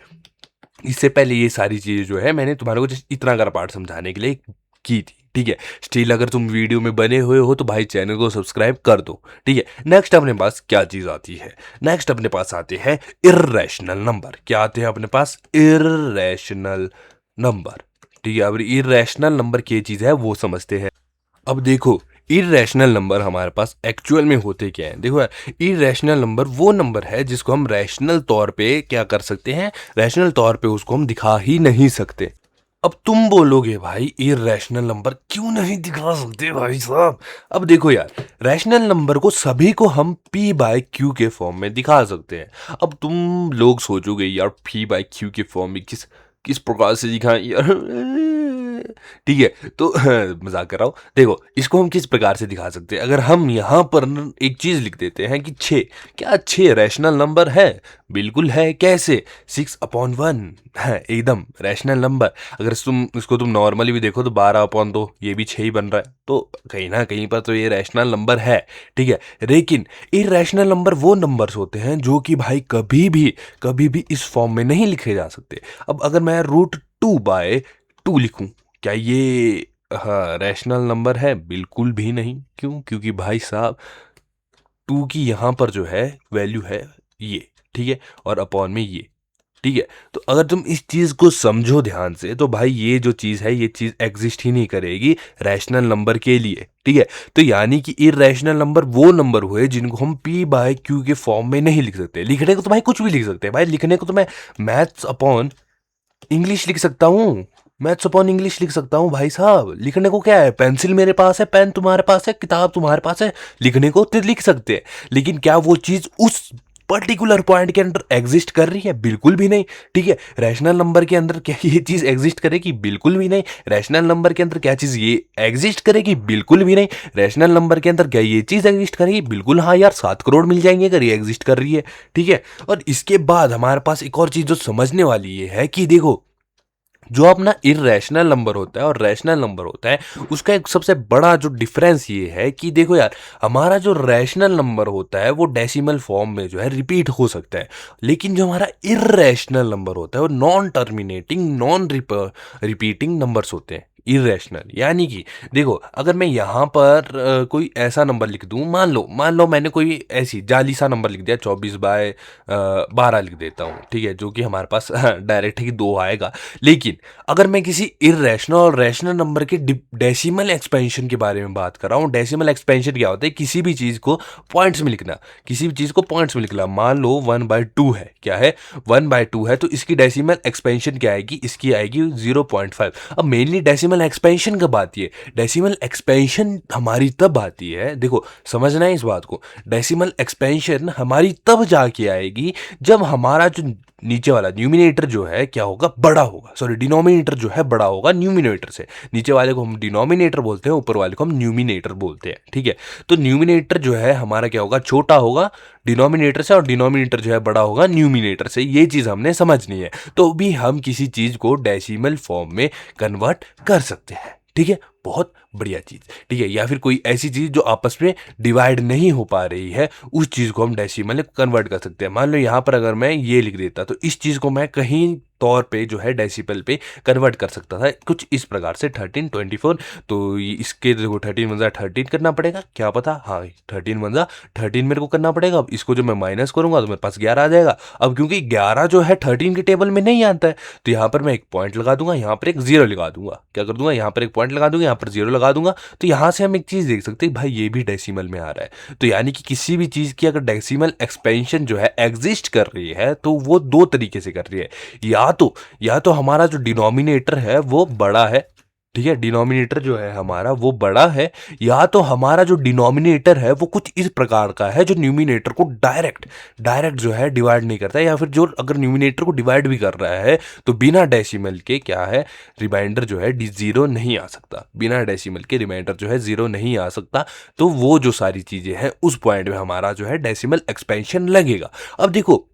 इससे पहले ये सारी चीज़ें जो है मैंने तुम्हारे को जस्ट इतना कर पार्ट समझाने के लिए की थी, ठीक है। स्टिल अगर तुम वीडियो में बने हुए हो तो भाई चैनल को सब्सक्राइब कर दो, ठीक है। नेक्स्ट अपने पास क्या चीज़ आती है? नेक्स्ट अपने पास आते हैं इर्रेशनल नंबर। क्या आते हैं अपने पास? इर्रेशनल नंबर, ठीक है। अब इर्रेशनल नंबर क्या चीज़ है वो समझते हैं। अब देखो इरेशनल नंबर हमारे पास एक्चुअल में होते क्या हैं। देखो इरेशनल नंबर वो नंबर है जिसको हम रैशनल तौर पे क्या कर सकते हैं, रैशनल तौर पे उसको हम दिखा ही नहीं सकते। अब तुम बोलोगे भाई इरेशनल नंबर क्यों नहीं दिखा सकते भाई साहब? अब देखो यार, रैशनल नंबर को सभी को हम p/q के फॉर्म में दिखा सकते हैं। अब तुम लोग सोचोगे यार p/q के फॉर्म में किस किस प्रकार से दिखाएं यार ठीक है, तो मजाक कर रहा हूँ। देखो इसको हम किस प्रकार से दिखा सकते हैं, अगर हम यहाँ पर एक चीज लिख देते हैं कि 6, क्या 6 रैशनल नंबर है? बिल्कुल है। कैसे? 6/1 है, एकदम रैशनल नंबर। अगर तुम इसको नॉर्मली भी देखो तो 12/2 ये भी 6 ही बन रहा है, तो कहीं ना कहीं पर तो ये रैशनल नंबर है। ठीक है, लेकिन इरैशनल नंबर वो नंबर्स होते हैं जो कि भाई कभी भी इस फॉर्म में नहीं लिखे जा सकते। अब अगर मैं √2/2 लिखूं, क्या ये हाँ रैशनल नंबर है? बिल्कुल भी नहीं। क्यों? क्योंकि भाई साहब 2 की यहाँ पर जो है वैल्यू है ये, ठीक है, और अपॉन में ये, ठीक है। तो अगर तुम इस चीज को समझो ध्यान से, तो भाई ये जो चीज है ये चीज एग्जिस्ट ही नहीं करेगी रैशनल नंबर के लिए, ठीक है। तो यानी कि इरैशनल नंबर वो नंबर हुए जिनको हम p/q के फॉर्म में नहीं लिख सकते। लिखने को तो भाई कुछ भी लिख सकते हैं भाई, लिखने को तो मैं मैथ्स अपॉन इंग्लिश लिख सकता हूँ, मैथ्स अपॉन इंग्लिश लिख सकता हूँ भाई साहब। लिखने को क्या है? पेंसिल मेरे पास है, पेन तुम्हारे पास है, किताब तुम्हारे पास है, लिखने को तो लिख सकते हैं। लेकिन क्या वो चीज उस पर्टिकुलर पॉइंट के अंदर एग्जिस्ट कर रही है? बिल्कुल भी नहीं। ठीक है, रैशनल नंबर के अंदर क्या ये चीज एग्जिस्ट करेगी? बिल्कुल भी नहीं। रैशनल नंबर के अंदर क्या चीज ये एग्जिस्ट करेगी? बिल्कुल भी नहीं। रैशनल नंबर के अंदर क्या ये चीज एग्जिस्ट करेगी? बिल्कुल हाँ यार, 7 करोड़ मिल जाएंगे अगर ये एग्जिस्ट कर रही है। ठीक है, और इसके बाद हमारे पास एक और चीज जो समझने वाली ये है कि देखो जो अपना इरैशनल नंबर होता है और रैशनल नंबर होता है, उसका एक सबसे बड़ा जो डिफरेंस ये है कि देखो यार, हमारा जो रैशनल नंबर होता है वो डेसिमल फॉर्म में जो है रिपीट हो सकता है, लेकिन जो हमारा इरैशनल नंबर होता है वो non terminating non repeating numbers होते हैं। इरैशनल यानी कि देखो अगर मैं यहाँ पर कोई ऐसा नंबर लिख दूं, मान लो मैंने कोई ऐसी जाली सा नंबर लिख दिया, 24/12 लिख देता हूँ, ठीक है, जो कि हमारे पास डायरेक्ट ही 2 आएगा। लेकिन अगर मैं किसी इरैशनल और रैशनल नंबर के डेसिमल एक्सपेंशन के बारे में बात कर रहा हूँ, डेसिमल एक्सपेंशन क्या होता है? किसी भी चीज को पॉइंट्स में लिखना, किसी भी चीज को पॉइंट्स में लिखना। मान लो 1/2 है, क्या है? 1/2 है, तो इसकी डेसिमल एक्सपेंशन क्या आएगी? इसकी आएगी 0.5। अब मेनली डेसिमल एक्सपेंशन कब आती है? डेसिमल एक्सपेंशन हमारी तब आती है, देखो समझना है इस बात को, डेसिमल एक्सपेंशन हमारी तब जाके आएगी जब हमारा जो नीचे वाला न्यूमिनेटर जो है क्या होगा? बड़ा होगा। सॉरी, डिनोमिनेटर जो है बड़ा होगा न्यूमिनेटर से। नीचे वाले को हम डिनोमिनेटर बोलते हैं, ऊपर वाले को हम न्यूमिनेटर बोलते हैं, ठीक है। तो न्यूमिनेटर जो है हमारा क्या होगा? छोटा होगा डिनोमिनेटर से, और डिनोमिनेटर जो है बड़ा होगा न्यूमिनेटर से। ये चीज हमने समझनी है। तो भी हम किसी चीज को डेसिमल फॉर्म में कन्वर्ट कर सकते हैं, ठीक है। बहुत बढ़िया चीज, ठीक है। या फिर कोई ऐसी चीज जो आपस में डिवाइड नहीं हो पा रही है, उस चीज को हम डेसिमल में कन्वर्ट कर सकते हैं। मान लो यहां पर अगर मैं ये लिख देता, तो इस चीज को मैं कहीं तौर पे जो है डेसिमल पे कन्वर्ट कर सकता था कुछ इस प्रकार से 13, 24। तो इसके देखो 13 करना पड़ेगा, क्या पता, हाँ 13 मेरे को करना पड़ेगा। अब इसको जो मैं माइनस करूंगा तो मेरे पास 11 आ जाएगा। अब क्योंकि 11 जो है 13 के टेबल में नहीं आता है, तो यहाँ पर मैं एक पॉइंट लगा दूंगा, यहाँ पर एक 0 लगा दूंगा। क्या कर दूंगा? यहाँ पर एक पॉइंट लगा दूंगा, यहाँ पर 0 लगा दूंगा। तो यहाँ से हम एक चीज देख सकते हैं, भाई ये भी डेसिमल में आ रहा है। तो यानी कि किसी भी चीज की अगर डेसिमल एक्सपेंशन जो है एग्जिस्ट कर रही है, तो वो 2 तरीके से कर रही है। या तो हमारा जो डिनोमिनेटर है वो बड़ा है, ठीक है, डिनोमिनेटर जो है हमारा वो बड़ा है, या तो हमारा जो डिनोमिनेटर है वो कुछ इस प्रकार का है जो न्यूमिनेटर को डायरेक्ट जो है डिवाइड नहीं करता है। या फिर जो अगर न्यूमिनेटर को डिवाइड भी कर रहा है तो बिना डेसिमल के क्या है, रिमाइंडर जो है 0 नहीं आ सकता। बिना डेसिमल के रिमाइंडर जो है 0 नहीं आ सकता। तो वो जो सारी चीजें हैं उस पॉइंट में हमारा जो है डेसिमल एक्सपेंशन लगेगा। अब देखो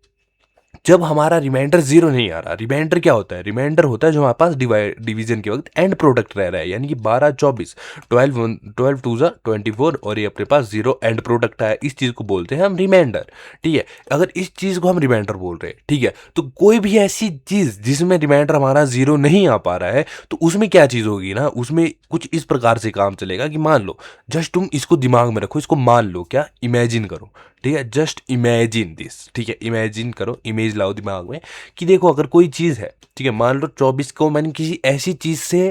जब हमारा रिमाइंडर 0 नहीं आ रहा, रिमाइंडर क्या होता है? रिमाइंडर होता है जो हमारे पास डिवीजन के वक्त एंड प्रोडक्ट रह रहा है, यानी कि 12 24, 12 2 24, और ये अपने पास 0 एंड प्रोडक्ट आया, इस चीज को बोलते हैं हम रिमाइंडर, ठीक है। अगर इस चीज को हम रिमाइंडर बोल रहे हैं, ठीक है, तो कोई भी ऐसी चीज जिसमें रिमाइंडर हमारा 0 नहीं आ पा रहा है, तो उसमें क्या चीज होगी ना, उसमें कुछ इस प्रकार से काम चलेगा कि मान लो, जस्ट तुम इसको दिमाग में रखो, इसको मान लो, क्या इमेजिन करो, ठीक है, जस्ट इमेजिन दिस, ठीक है, इमेजिन करो, इमेज लाओ दिमाग में कि देखो अगर कोई चीज़ है, ठीक है, मान लो 24 को मैंने किसी ऐसी चीज़ से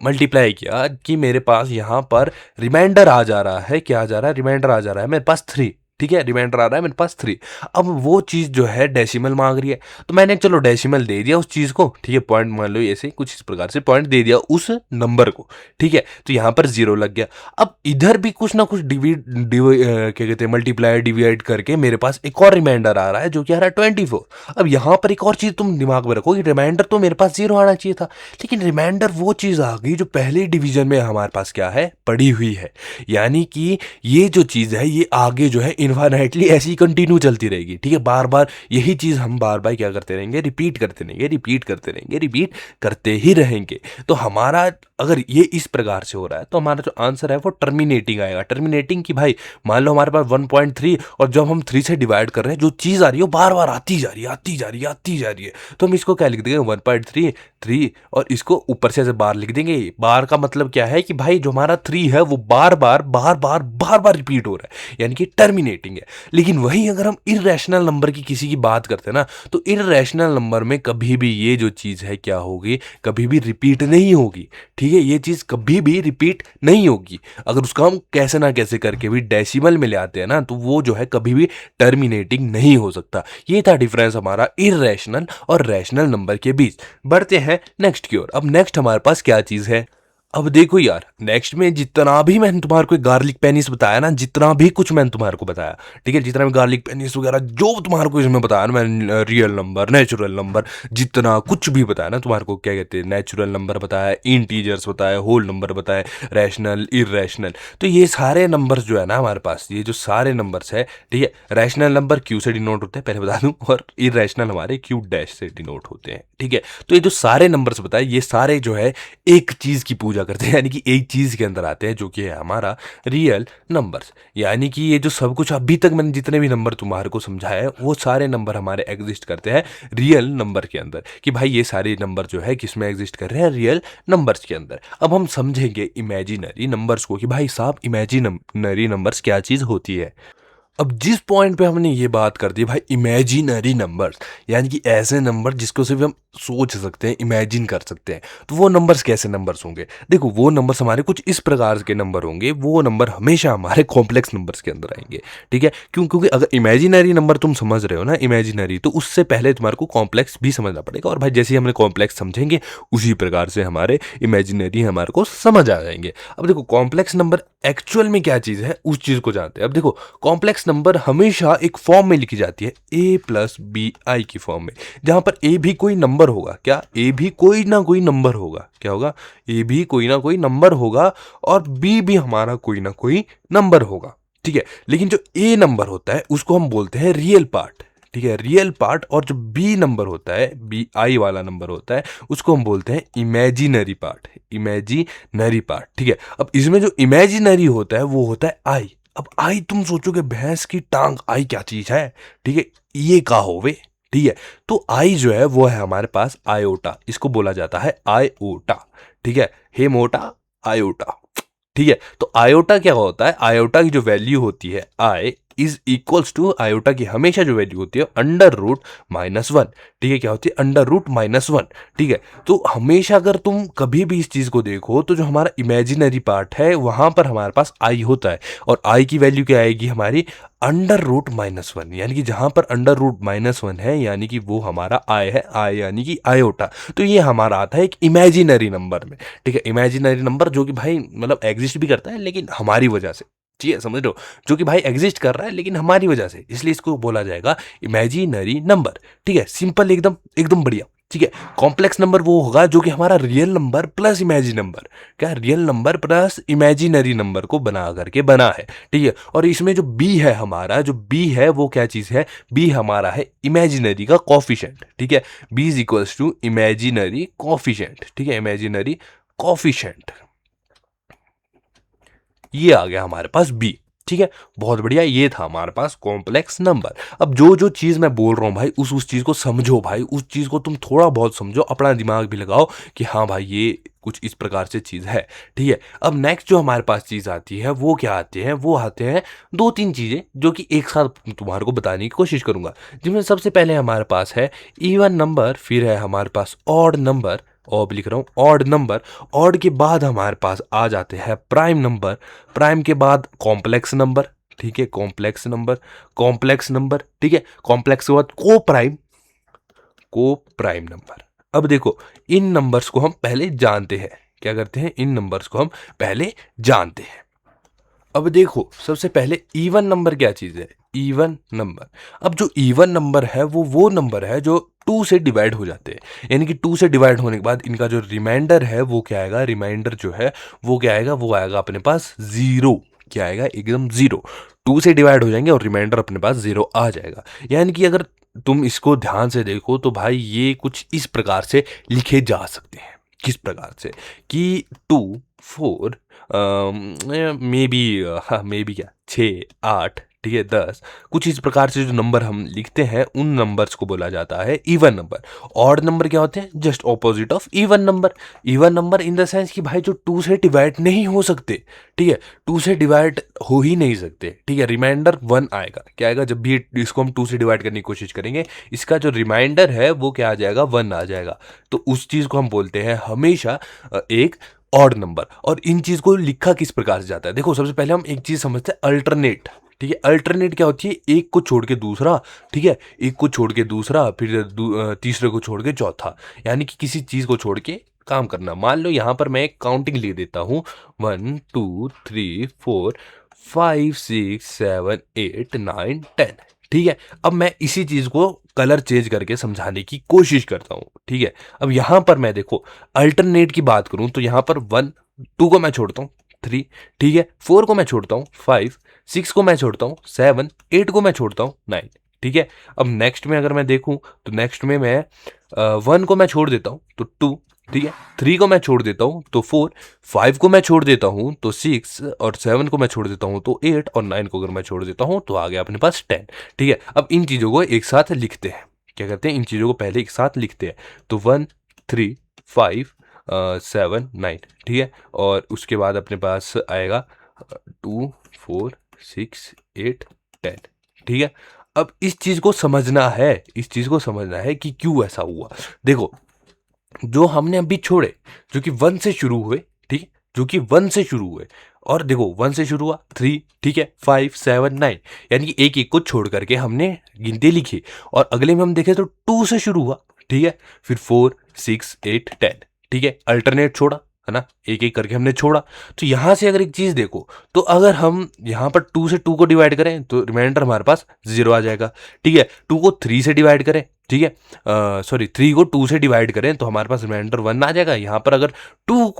मल्टीप्लाई किया कि मेरे पास यहाँ पर रिमाइंडर आ जा रहा है, क्या आ जा रहा है? रिमाइंडर आ जा रहा है मेरे पास 3, ठीक है, रिमाइंडर आ रहा है मेरे पास 3। अब वो चीज़ जो है डेसिमल मांग रही है, तो मैंने चलो डेसिमल दे दिया उस चीज़ को, ठीक है, पॉइंट मान लो ऐसे कुछ इस प्रकार से पॉइंट दे दिया उस नंबर को, ठीक है, तो यहाँ पर 0 लग गया। अब इधर भी कुछ ना कुछ क्या कहते हैं मल्टीप्लाई डिवाइड करके मेरे पास एक और रिमाइंडर आ रहा है जो कि आ रहा है 24। अब यहाँ पर एक और चीज़ तुम दिमाग में रखो कि रिमाइंडर तो मेरे पास 0 आना चाहिए था, लेकिन रिमाइंडर वो चीज़ आ गई जो पहले डिवीजन में हमारे पास क्या है, पड़ी हुई है। यानी कि ये जो चीज़ है ये आगे जो है इन्फाइनाइटली ऐसी कंटिन्यू चलती रहेगी, ठीक है, बार बार यही चीज़ हम बार बार क्या करते रहेंगे, रिपीट करते रहेंगे, रिपीट करते रहेंगे, रिपीट करते ही रहेंगे। तो हमारा अगर ये इस प्रकार से हो रहा है तो हमारा जो आंसर है वो टर्मिनेटिंग आएगा। टर्मिनेटिंग की भाई मान लो हमारे पास 1.3 और जब हम 3 से डिवाइड कर रहे हैं जो चीज़ आ रही है वो बार बार आती जा रही है, आती जा रही है, आती जा रही है, तो हम इसको क्या लिख देंगे 1.3 3 और इसको ऊपर से ऐसे बार लिख देंगे। बार का मतलब क्या है कि भाई जो हमारा 3 है वो बार बार रिपीट हो रहा है, यानी कि टर्मिनेटिंग है। लेकिन वहीं अगर हम इर्रेशनल नंबर की किसी की बात करते हैं ना, तो इर्रेशनल नंबर में कभी भी ये जो चीज़ है क्या होगी, कभी भी रिपीट नहीं होगी, ठीक है, ये चीज़ कभी भी रिपीट नहीं होगी। अगर उसका हम कैसे ना कैसे करके भी डेसिमल में ले आते हैं ना, तो वो जो है कभी भी टर्मिनेटिंग नहीं हो सकता। ये था डिफरेंस हमारा इर्रेशनल और रैशनल नंबर के बीच। बढ़ते हैं नेक्स्ट की ओर। अब नेक्स्ट हमारे पास क्या चीज़ है, अब देखो यार, नेक्स्ट में जितना भी मैंने तुम्हारे को गार्लिक पेनिस बताया ना, जितना भी कुछ मैंने तुम्हारे को बताया, ठीक है, जितना भी गार्लिक पेनिस वगैरह जो तुम्हारे को इसमें बताया ना मैंने, रियल नंबर, नेचुरल नंबर, जितना कुछ भी बताया ना तुम्हारे को, क्या कहते हैं, नेचुरल नंबर बताया, इंटीजर्स बताया, होल नंबर बताया, रैशनल, इररेशनल, तो ये सारे नंबर्स जो है ना हमारे पास, ये जो सारे नंबर्स है, ठीक है, रैशनल नंबर क्यू से डिनोट होते हैं पहले बता दूं, और इररेशनल हमारे क्यू डैश से डिनोट होते हैं, ठीक है। तो ये जो सारे नंबर्स बताए ये सारे जो है एक चीज़ की पूजा करते हैं, यानी कि एक चीज़ के अंदर आते हैं जो कि है हमारा रियल नंबर्स। यानी कि ये जो सब कुछ अभी तक मैंने जितने भी नंबर तुम्हारे को समझाया है वो सारे नंबर हमारे एग्जिस्ट करते हैं रियल नंबर के अंदर, कि भाई ये सारे नंबर जो है किस में एग्जिस्ट कर रहे हैं, रियल नंबर्स के अंदर। अब हम समझेंगे इमेजिनरी नंबर्स को कि भाई साहब इमेजिनरी नंबर्स क्या चीज़ होती है। अब जिस पॉइंट पे हमने ये बात कर दी भाई इमेजिनरी नंबर्स, यानी कि ऐसे नंबर जिसको सिर्फ हम सोच सकते हैं, इमेजिन कर सकते हैं, तो वो नंबर्स कैसे नंबर्स होंगे। देखो वो नंबर्स हमारे कुछ इस प्रकार के नंबर होंगे, वो नंबर हमेशा हमारे कॉम्प्लेक्स नंबर्स के अंदर आएंगे, ठीक है, क्योंकि अगर इमेजिनरी नंबर तुम समझ रहे हो ना, इमेजिनरी, तो उससे पहले तुम्हारे को कॉम्प्लेक्स भी समझना पड़ेगा, और भाई जैसे ही हमने कॉम्प्लेक्स समझेंगे उसी प्रकार से हमारे इमेजिनरी हमारे को समझ आ जाएंगे। अब देखो कॉम्प्लेक्स नंबर एक्चुअल में क्या चीज़ है उस चीज़ को जानते हैं। अब देखो कॉम्प्लेक्स नंबर हमेशा एक फॉर्म में लिखी जाती है, a प्लस बी आई की फॉर्म में, जहां पर a भी कोई नंबर होगा, क्या a भी कोई ना कोई नंबर होगा, क्या होगा, a भी कोई ना कोई नंबर होगा और b भी हमारा कोई ना कोई नंबर होगा, ठीक है। लेकिन जो a नंबर होता है उसको हम बोलते हैं रियल पार्ट, ठीक है, रियल पार्ट, और जो बी नंबर होता है, बी आई वाला नंबर होता है, उसको हम बोलते हैं इमेजिनरी पार्ट, इमेजिनरी पार्ट, ठीक है। अब इसमें जो इमेजिनरी होता है वो होता है आई। अब आई तुम सोचोगे भैंस की टांग, आई क्या चीज है, ठीक है, ये का होवे, ठीक है, तो आई जो है वो है हमारे पास आयोटा, इसको बोला जाता है आयोटा, ठीक है, हे मोटा आयोटा, ठीक है। तो आयोटा क्या होता है, आयोटा की जो वैल्यू होती है I is equals to, iota की हमेशा जो वैल्यू होती है अंडर रूट -1, ठीक है, क्या होती है अंडर रूट -1, ठीक है। तो हमेशा अगर तुम कभी भी इस चीज को देखो तो जो हमारा इमेजिनरी पार्ट है वहां पर हमारे पास आई होता है, और आई की वैल्यू क्या आएगी हमारी अंडर रूट -1, यानी कि जहां पर अंडर रूट -1 है यानी कि वो हमारा आई है, आई यानी कि आयोटा। तो ये हमारा आता है एक इमेजिनरी नंबर में, ठीक है, इमेजिनरी नंबर जो कि भाई मतलब एग्जिस्ट भी करता है लेकिन हमारी वजह से, ठीक है, समझ लो, जो कि भाई एग्जिस्ट कर रहा है लेकिन हमारी वजह से, इसलिए इसको बोला जाएगा इमेजिनरी नंबर, ठीक है, सिंपल, एकदम एकदम बढ़िया, ठीक है। कॉम्प्लेक्स नंबर वो होगा जो कि हमारा real number plus imagine number, क्या real number plus imaginary number को बना करके बना है, ठीक है। और इसमें जो बी है हमारा, जो बी है वो क्या चीज है, बी हमारा है इमेजिनरी का कोफिशिएंट, ठीक है, B is equals to imaginary coefficient, ठीक है, इमेजिनरी कोफिशिएंट, ये आ गया हमारे पास बी, ठीक है, बहुत बढ़िया। ये था हमारे पास कॉम्प्लेक्स नंबर। अब जो जो चीज मैं बोल रहा हूं भाई उस चीज को समझो, भाई उस चीज को तुम थोड़ा बहुत समझो, अपना दिमाग भी लगाओ कि हाँ भाई ये कुछ इस प्रकार से चीज है, ठीक है। अब नेक्स्ट जो हमारे पास चीज आती है वो क्या आते हैं, वो आते हैं 2-3 चीजें जो कि एक साथ तुम्हारे को बताने की कोशिश करूंगा, जिनमें सबसे पहले हमारे पास है इवन नंबर, फिर है हमारे पास ऑड नंबर, और लिख रहा हूं ऑड नंबर, ऑड के बाद हमारे पास आ जाते हैं प्राइम नंबर, प्राइम के बाद कॉम्प्लेक्स नंबर, ठीक है, कॉम्प्लेक्स नंबर, ठीक है, कॉम्प्लेक्स के बाद को प्राइम नंबर। अब देखो, इन नंबर्स को हम पहले जानते हैं। क्या करते हैं? इन नंबर्स को हम पहले जानते हैं। अब देखो, सबसे पहले इवन नंबर क्या चीज है? Even number. अब जो इवन नंबर है वो नंबर है जो 2 से डिवाइड हो जाते हैं। यानी कि 2 से डिवाइड होने के बाद इनका जो रिमाइंडर है वो क्या आएगा? रिमाइंडर जो है वो क्या आएगा? वो आएगा अपने पास 0। क्या आएगा? एकदम 0। 2 से डिवाइड हो जाएंगे और रिमाइंडर अपने पास 0 आ जाएगा। यानी कि अगर तुम इसको ध्यान से देखो तो भाई ये कुछ इस प्रकार से लिखे जा सकते हैं। किस प्रकार से? कि 2 4 मे बी, हाँ मे बी क्या, 6 8, ठीक है, 10, कुछ इस प्रकार से जो नंबर हम लिखते हैं उन नंबर्स को बोला जाता है इवन नंबर। ऑड नंबर क्या होते हैं? Just opposite of even number. Even number in the sense कि भाई जो 2 से डिवाइड नहीं हो सकते, ठीक है, 2 से डिवाइड हो ही नहीं सकते, ठीक है, रिमाइंडर 1 आएगा। क्या आएगा? जब भी इसको हम 2 से डिवाइड करने की कोशिश करेंगे, इसका जो रिमाइंडर है वो क्या आ जाएगा? 1 आ जाएगा। तो उस चीज को हम बोलते हैं हमेशा एक ऑड नंबर। और इन चीज को लिखा किस प्रकार से जाता है? देखो, सबसे पहले हम एक चीज समझते हैं, अल्टरनेट। ठीक है, अल्टरनेट क्या होती है? एक को छोड़ के दूसरा, ठीक है, एक को छोड़ के दूसरा, फिर तीसरे को छोड़ के चौथा। यानी कि किसी चीज को छोड़ के काम करना। मान लो यहां पर मैं एक काउंटिंग लिख देता हूं, 1 2 3 4 5 6 7 8 9 10। ठीक है, अब मैं इसी चीज को कलर चेंज करके समझाने की कोशिश करता हूं। ठीक है, अब यहां पर मैं देखो अल्टरनेट की बात करूं तो यहां पर 1 2 को मैं छोड़ता हूं 3, ठीक है, 4 को मैं छोड़ता हूं 5, 6 को मैं छोड़ता हूं 7, 8 को मैं छोड़ता हूं 9। ठीक है, अब नेक्स्ट में अगर मैं देखूं तो नेक्स्ट में मैं 1 को मैं छोड़ देता हूं तो 2, ठीक है, 3 को मैं छोड़ देता हूं तो 4, 5 को मैं छोड़ देता हूं तो 6, और 7 को मैं छोड़ देता हूं तो 8, और 9 को अगर मैं छोड़ देता हूं तो आ गया अपने पास 10। ठीक है, अब इन चीजों को एक साथ लिखते हैं। क्या करते हैं? इन चीजों को पहले एक साथ लिखते हैं। तो 1 3 5 7 9, ठीक है, और उसके बाद अपने पास आएगा 2 4 6 8 10। ठीक है, अब इस चीज को समझना है, इस चीज को समझना है कि क्यों ऐसा हुआ। देखो, जो हमने अभी छोड़े, जो कि 1 से शुरू हुए, ठीक है, जो कि 1 से शुरू हुए, और देखो 1 से शुरू हुआ 3, ठीक है, 5 7 9, यानी कि एक एक को छोड़ करके हमने गिनती लिखी। और अगले में हम देखें तो 2 से शुरू हुआ, ठीक है, फिर 4 6 8 10, ठीक है, अल्टरनेट छोड़ा, है ना, एक एक करके हमने छोड़ा। तो यहां से अगर एक चीज देखो, तो अगर हम यहां पर 2 से 2 को डिवाइड करें तो रिमाइंडर हमारे पास 0 आ जाएगा। ठीक है, 2 को 3 से डिवाइड करें, ठीक है, सॉरी 3 को 2 से डिवाइड करें तो हमारे पास रिमाइंडर 1 आ जाएगा। यहाँ पर अगर 4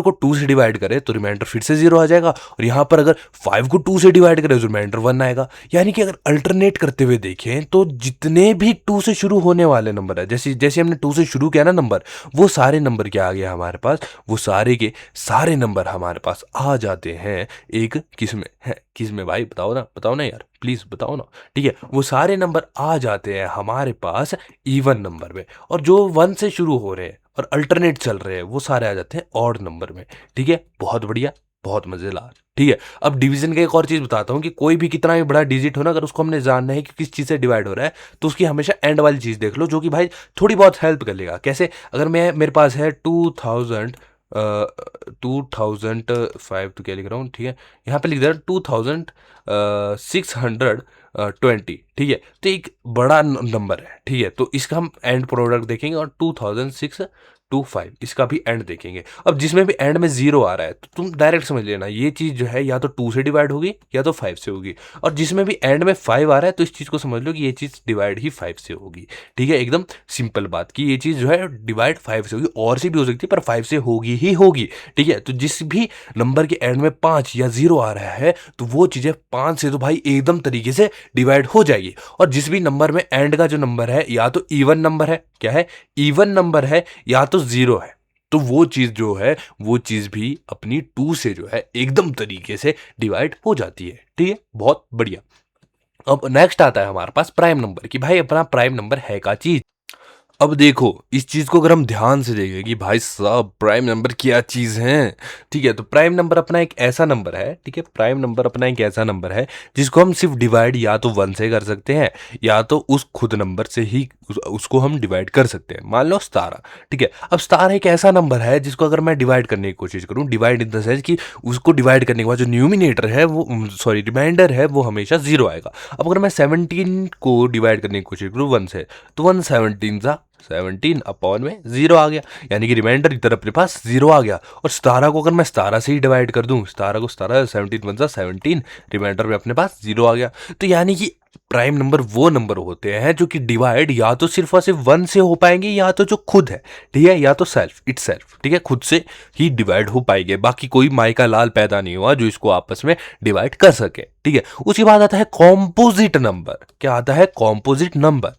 को 2 से डिवाइड करें तो रिमाइंडर फिर से 0 आ जाएगा। और यहाँ पर अगर 5 को 2 से डिवाइड करें तो रिमाइंडर 1 आएगा। यानी कि अगर अल्टरनेट करते हुए देखें तो जितने भी 2 से शुरू होने वाले नंबर है, जैसे जैसे हमने 2 से शुरू किया ना नंबर, वो सारे नंबर क्या आ गया हमारे पास? वो सारे के सारे नंबर हमारे पास आ जाते हैं एक किस में है? किस में भाई? बताओ ना यार, प्लीज बताओ ना। ठीक है, वो सारे नंबर आ जाते हैं हमारे पास इवन नंबर में। और जो 1 से शुरू हो रहे हैं और अल्टरनेट चल रहे हैं वो सारे आ जाते हैं ऑड नंबर में। ठीक है, बहुत बढ़िया, बहुत मजेदार। ठीक है, अब डिवीजन का एक और चीज बताता हूँ कि कोई भी कितना भी बड़ा डिजिट हो ना, अगर उसको हमने जानना है कि किस चीज से डिवाइड हो रहा है तो उसकी हमेशा एंड वाली चीज देख लो, जो कि भाई थोड़ी बहुत हेल्प कर लेगा। कैसे? अगर मेरे पास है 2005, तो क्या लिख रहा हूँ, ठीक है, यहाँ पे लिख दे रहा 2620, ठीक है, तो एक बड़ा नंबर है। ठीक है, तो इसका हम एंड प्रोडक्ट देखेंगे और 2625 इसका भी एंड देखेंगे। अब जिसमें भी एंड में 0 आ रहा है तो तुम डायरेक्ट समझ लेना ये चीज जो है या तो 2 से डिवाइड होगी या तो 5 से होगी। और जिसमें भी एंड में 5 आ रहा है तो इस चीज को समझ लो कि ये चीज डिवाइड ही 5 से होगी। ठीक है, एकदम सिंपल बात कि ये चीज जो है डिवाइड 5 से होगी, और से भी हो सकती है पर 5 से होगी ही होगी। ठीक है, तो जिस भी नंबर के एंड में 5 या 0 आ रहा है तो वो चीजें 5 से तो भाई एकदम तरीके से डिवाइड हो जाएगी। और जिस भी नंबर में एंड का जो नंबर है या तो इवन नंबर है, क्या है, इवन नंबर है, या तो 0 है, तो वो चीज जो है वो चीज भी अपनी 2 से जो है एकदम तरीके से डिवाइड हो जाती है। ठीक है, बहुत बढ़िया। अब नेक्स्ट आता है हमारे पास प्राइम नंबर, कि भाई अपना प्राइम नंबर है का चीज। अब देखो इस चीज़ को अगर हम ध्यान से देखें कि भाई साहब प्राइम नंबर क्या चीज़ है, ठीक है? तो प्राइम नंबर अपना एक ऐसा नंबर है, ठीक है? प्राइम नंबर अपना एक ऐसा नंबर है जिसको हम सिर्फ डिवाइड या तो 1 से कर सकते हैं या तो उस खुद नंबर से ही उसको हम डिवाइड कर सकते हैं। मान लो 17, ठीक है? अब 17 एक ऐसा नंबर है जिसको अगर मैं डिवाइड करने की कोशिश करूँ, डिवाइड इन द सेंस कि उसको डिवाइड करने के बाद जो न्यूमिनेटर है वो सॉरी रिमाइंडर है वो हमेशा 0 आएगा। अब अगर मैं 17 को डिवाइड करने की कोशिश करूँ 1 से, तो 1 17 सा 17 अपॉन में 0 आ गया, यानी कि रिमाइंडर इधर अपने पास 0 आ गया। और 17 को अगर मैं 17 से ही डिवाइड कर दूं, 17 को 17 17 1 17, रिमाइंडर में अपने पास 0 आ गया। तो यानी कि प्राइम नंबर वो नंबर होते हैं जो कि डिवाइड या तो सिर्फ और सिर्फ 1 से हो पाएंगे या तो जो खुद है, ठीक है, या तो सेल्फ, ठीक है, खुद से ही डिवाइड हो पाएंगे। बाकी कोई माई का लाल पैदा नहीं हुआ जो इसको आपस में डिवाइड कर सके, ठीक है। उसके बाद आता है कॉम्पोजिट नंबर। क्या आता है? Composite number.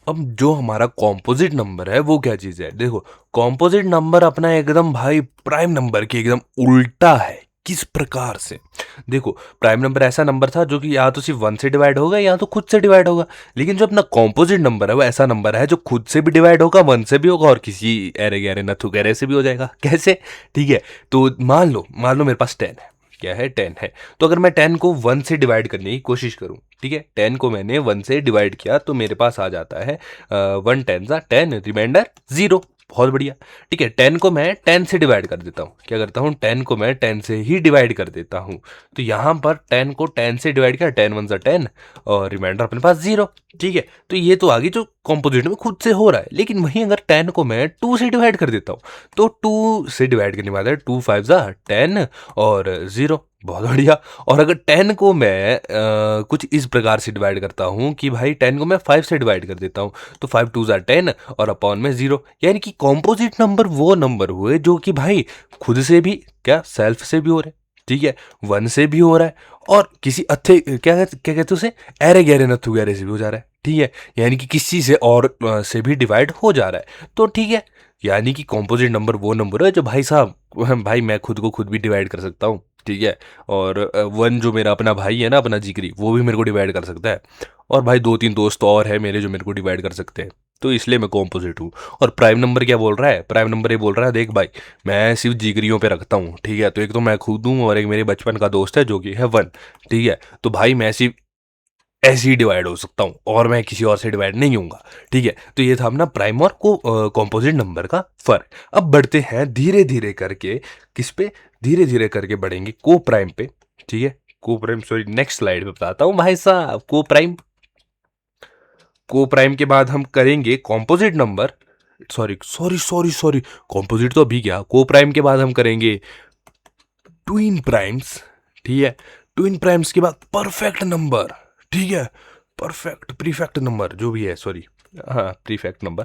अब जो हमारा कॉम्पोजिट नंबर है वो क्या चीज़ है? देखो कॉम्पोजिट नंबर अपना एकदम भाई प्राइम नंबर के एकदम उल्टा है। किस प्रकार से? देखो प्राइम नंबर ऐसा नंबर था जो कि या तो सिर्फ 1 से डिवाइड होगा या तो खुद से डिवाइड होगा, लेकिन जो अपना कॉम्पोजिट नंबर है वो ऐसा नंबर है जो खुद से भी डिवाइड होगा, 1 से भी होगा और किसी ऐरे गैरे नथु गैरे से भी हो जाएगा। कैसे? ठीक है, तो मान लो मेरे पास 10 है। क्या है? 10 है। तो अगर मैं 10 को 1 से डिवाइड करने की कोशिश करूं, ठीक है, 10 को मैंने 1 से डिवाइड किया तो मेरे पास आ जाता है 1 10 सा 10, रिमाइंडर 0। बहुत बढ़िया। ठीक है, 10 को मैं 10 से डिवाइड कर देता हूँ। क्या करता हूँ? 10 को मैं 10 से ही डिवाइड कर देता हूँ। तो यहाँ पर 10 को 10 से डिवाइड किया, 10 1 सा 10 और रिमाइंडर अपने पास 0। ठीक है, तो ये तो आगे जो कॉम्पोजिट में खुद से हो रहा है। लेकिन वहीं अगर 10 को मैं 2 से डिवाइड कर देता हूँ तो 2 से डिवाइड करने वाला है 2 5 सा 10 और 0। बहुत बढ़िया। और अगर 10 को मैं कुछ इस प्रकार से डिवाइड करता हूँ कि भाई 10 को मैं 5 से डिवाइड कर देता हूँ तो 5 2 ज़ा 10 और अपॉन में 0। यानी कि कॉम्पोजिट नंबर वो नंबर हुए जो कि भाई खुद से भी क्या सेल्फ से भी हो रहे हैं, ठीक है, 1 से भी हो रहा है और किसी अच्छे क्या कहते उसे ऐरे गहरे नथु गहरे से भी हो जा रहा है। ठीक है, यानी कि किसी से और से भी डिवाइड हो जा रहा है। तो ठीक है, यानी कि कॉम्पोजिट नंबर वो नंबर है जो भाई साहब भाई मैं खुद को खुद भी डिवाइड कर सकता हूँ, ठीक है, और 1 जो मेरा अपना भाई है ना, अपना जिगरी, वो भी मेरे को डिवाइड कर सकता है और भाई 2 3 दोस्त और है मेरे जो मेरे को डिवाइड कर सकते हैं। तो इसलिए मैं कॉम्पोजिट हूँ। और प्राइम नंबर क्या बोल रहा है? प्राइम नंबर ये बोल रहा है देख भाई मैं सिर्फ जिगरियों पे रखता हूँ, ठीक है, तो एक तो मैं खुद हूँ और एक मेरे बचपन का दोस्त है जो कि है 1, ठीक है, तो भाई मैं सिर्फ ऐसे ही डिवाइड हो सकता हूँ और मैं किसी और से डिवाइड नहीं होऊंगा। ठीक है, तो ये था अपना प्राइम और कॉम्पोजिट नंबर का फर्क। अब बढ़ते हैं धीरे धीरे करके किस पे? धीरे धीरे करके बढ़ेंगे को प्राइम पे। ठीक है, को प्राइम सॉरी नेक्स्ट स्लाइड पे बताता हूँ भाई साहब। को प्राइम के बाद हम करेंगे कॉम्पोजिट नंबर। सॉरी कॉम्पोजिट तो अभी गया। को प्राइम के बाद हम करेंगे ट्विन प्राइम्स। ठीक है, ट्विन प्राइम्स के बाद परफेक्ट नंबर। ठीक है, परफेक्ट प्रीफेक्ट नंबर जो भी है, सॉरी, हाँ प्रीफेक्ट नंबर।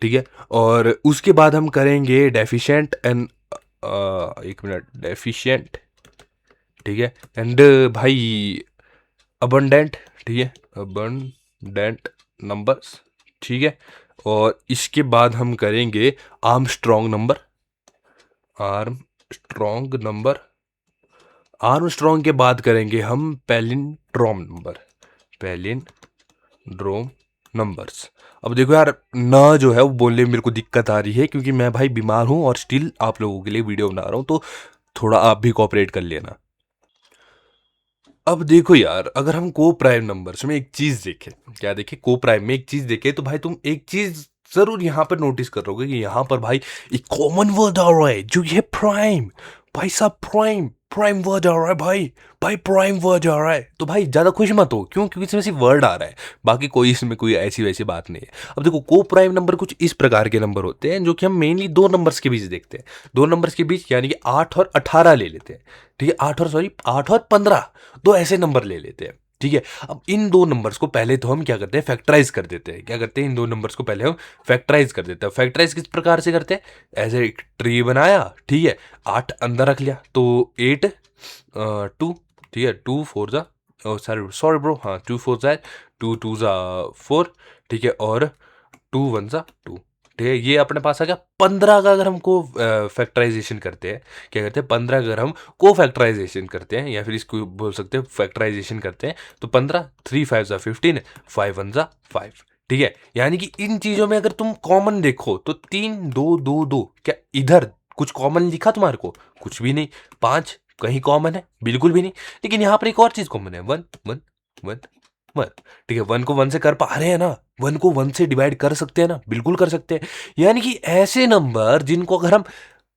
ठीक है, और उसके बाद हम करेंगे डेफिशिएंट एंड एक मिनट, डेफिशिएंट, ठीक है, एंड भाई अबंडेंट। ठीक है, अबंडेंट नंबर्स। ठीक है, और इसके बाद हम करेंगे arm strong number. Arm strong number. Arm strong के बाद करेंगे हम पैलिंड्रोम नंबर। Palindrome numbers. अब देखो यार ना जो है वो बोलने में मेरे को दिक्कत आ रही है क्योंकि मैं भाई बीमार हूँ और स्टिल आप लोगों के लिए वीडियो बना रहा हूँ, तो थोड़ा आप भी कोऑपरेट कर लेना। अब देखो यार अगर हम को प्राइम नंबर्स में एक चीज देखें, क्या देखें? को प्राइम में एक चीज देखें तो भाई तुम एक चीज जरूर यहाँ पर नोटिस करोगे कि यहाँ पर भाई एक कॉमन वर्ड आ रहा है जो ये प्राइम। भाई साहब प्राइम प्राइम वर्ड आ रहा है भाई प्राइम वर्ड आ रहा है। तो भाई ज्यादा खुश मत हो, क्यों? क्योंकि इसमें सिर्फ वर्ड आ रहा है, बाकी कोई इसमें कोई ऐसी वैसी बात नहीं है। अब देखो को प्राइम नंबर कुछ इस प्रकार के नंबर होते हैं जो कि हम मेनली दो नंबर्स के बीच देखते हैं। दो नंबर्स के बीच यानी कि 8 और 18 ले लेते हैं। ठीक है, 8 और 15, दो ऐसे नंबर ले लेते हैं। ठीक है, अब इन दो नंबर्स को पहले तो हम क्या करते हैं? फैक्टराइज कर देते हैं। क्या करते हैं? इन दो नंबर्स को पहले हम फैक्टराइज कर देते हैं। फैक्टराइज किस प्रकार से करते हैं? ऐसे एक ट्री बनाया, ठीक है, 8 अंदर रख लिया तो 8 2, ठीक है, 2 4 जा, सॉरी ब्रो, हाँ 2 4 जा 2 2 जा 4, ठीक है, और 2 1 जा 2। ठीक है, ये अपने पास आ गया 15 का। अगर हमको फैक्टराइजेशन करते हैं, क्या करते हैं? 15 अगर हम को फैक्टराइजेशन करते हैं या फिर इसको बोल सकते हैं फैक्टराइजेशन करते हैं तो 15 3 5 जा 15, 5 1 जा 5। ठीक है, यानी कि इन चीजों में अगर तुम कॉमन देखो तो 3 2 2 2, क्या इधर कुछ कॉमन लिखा तुम्हारे को? कुछ भी नहीं। 5 कहीं कॉमन है? बिल्कुल भी नहीं। लेकिन यहाँ पर एक और चीज कॉमन है, 1 1 1 1। ठीक है, 1 को 1 से कर पा रहे हैं ना? 1 को 1 से डिवाइड कर सकते हैं ना? बिल्कुल कर सकते हैं। यानी कि ऐसे नंबर जिनको अगर हम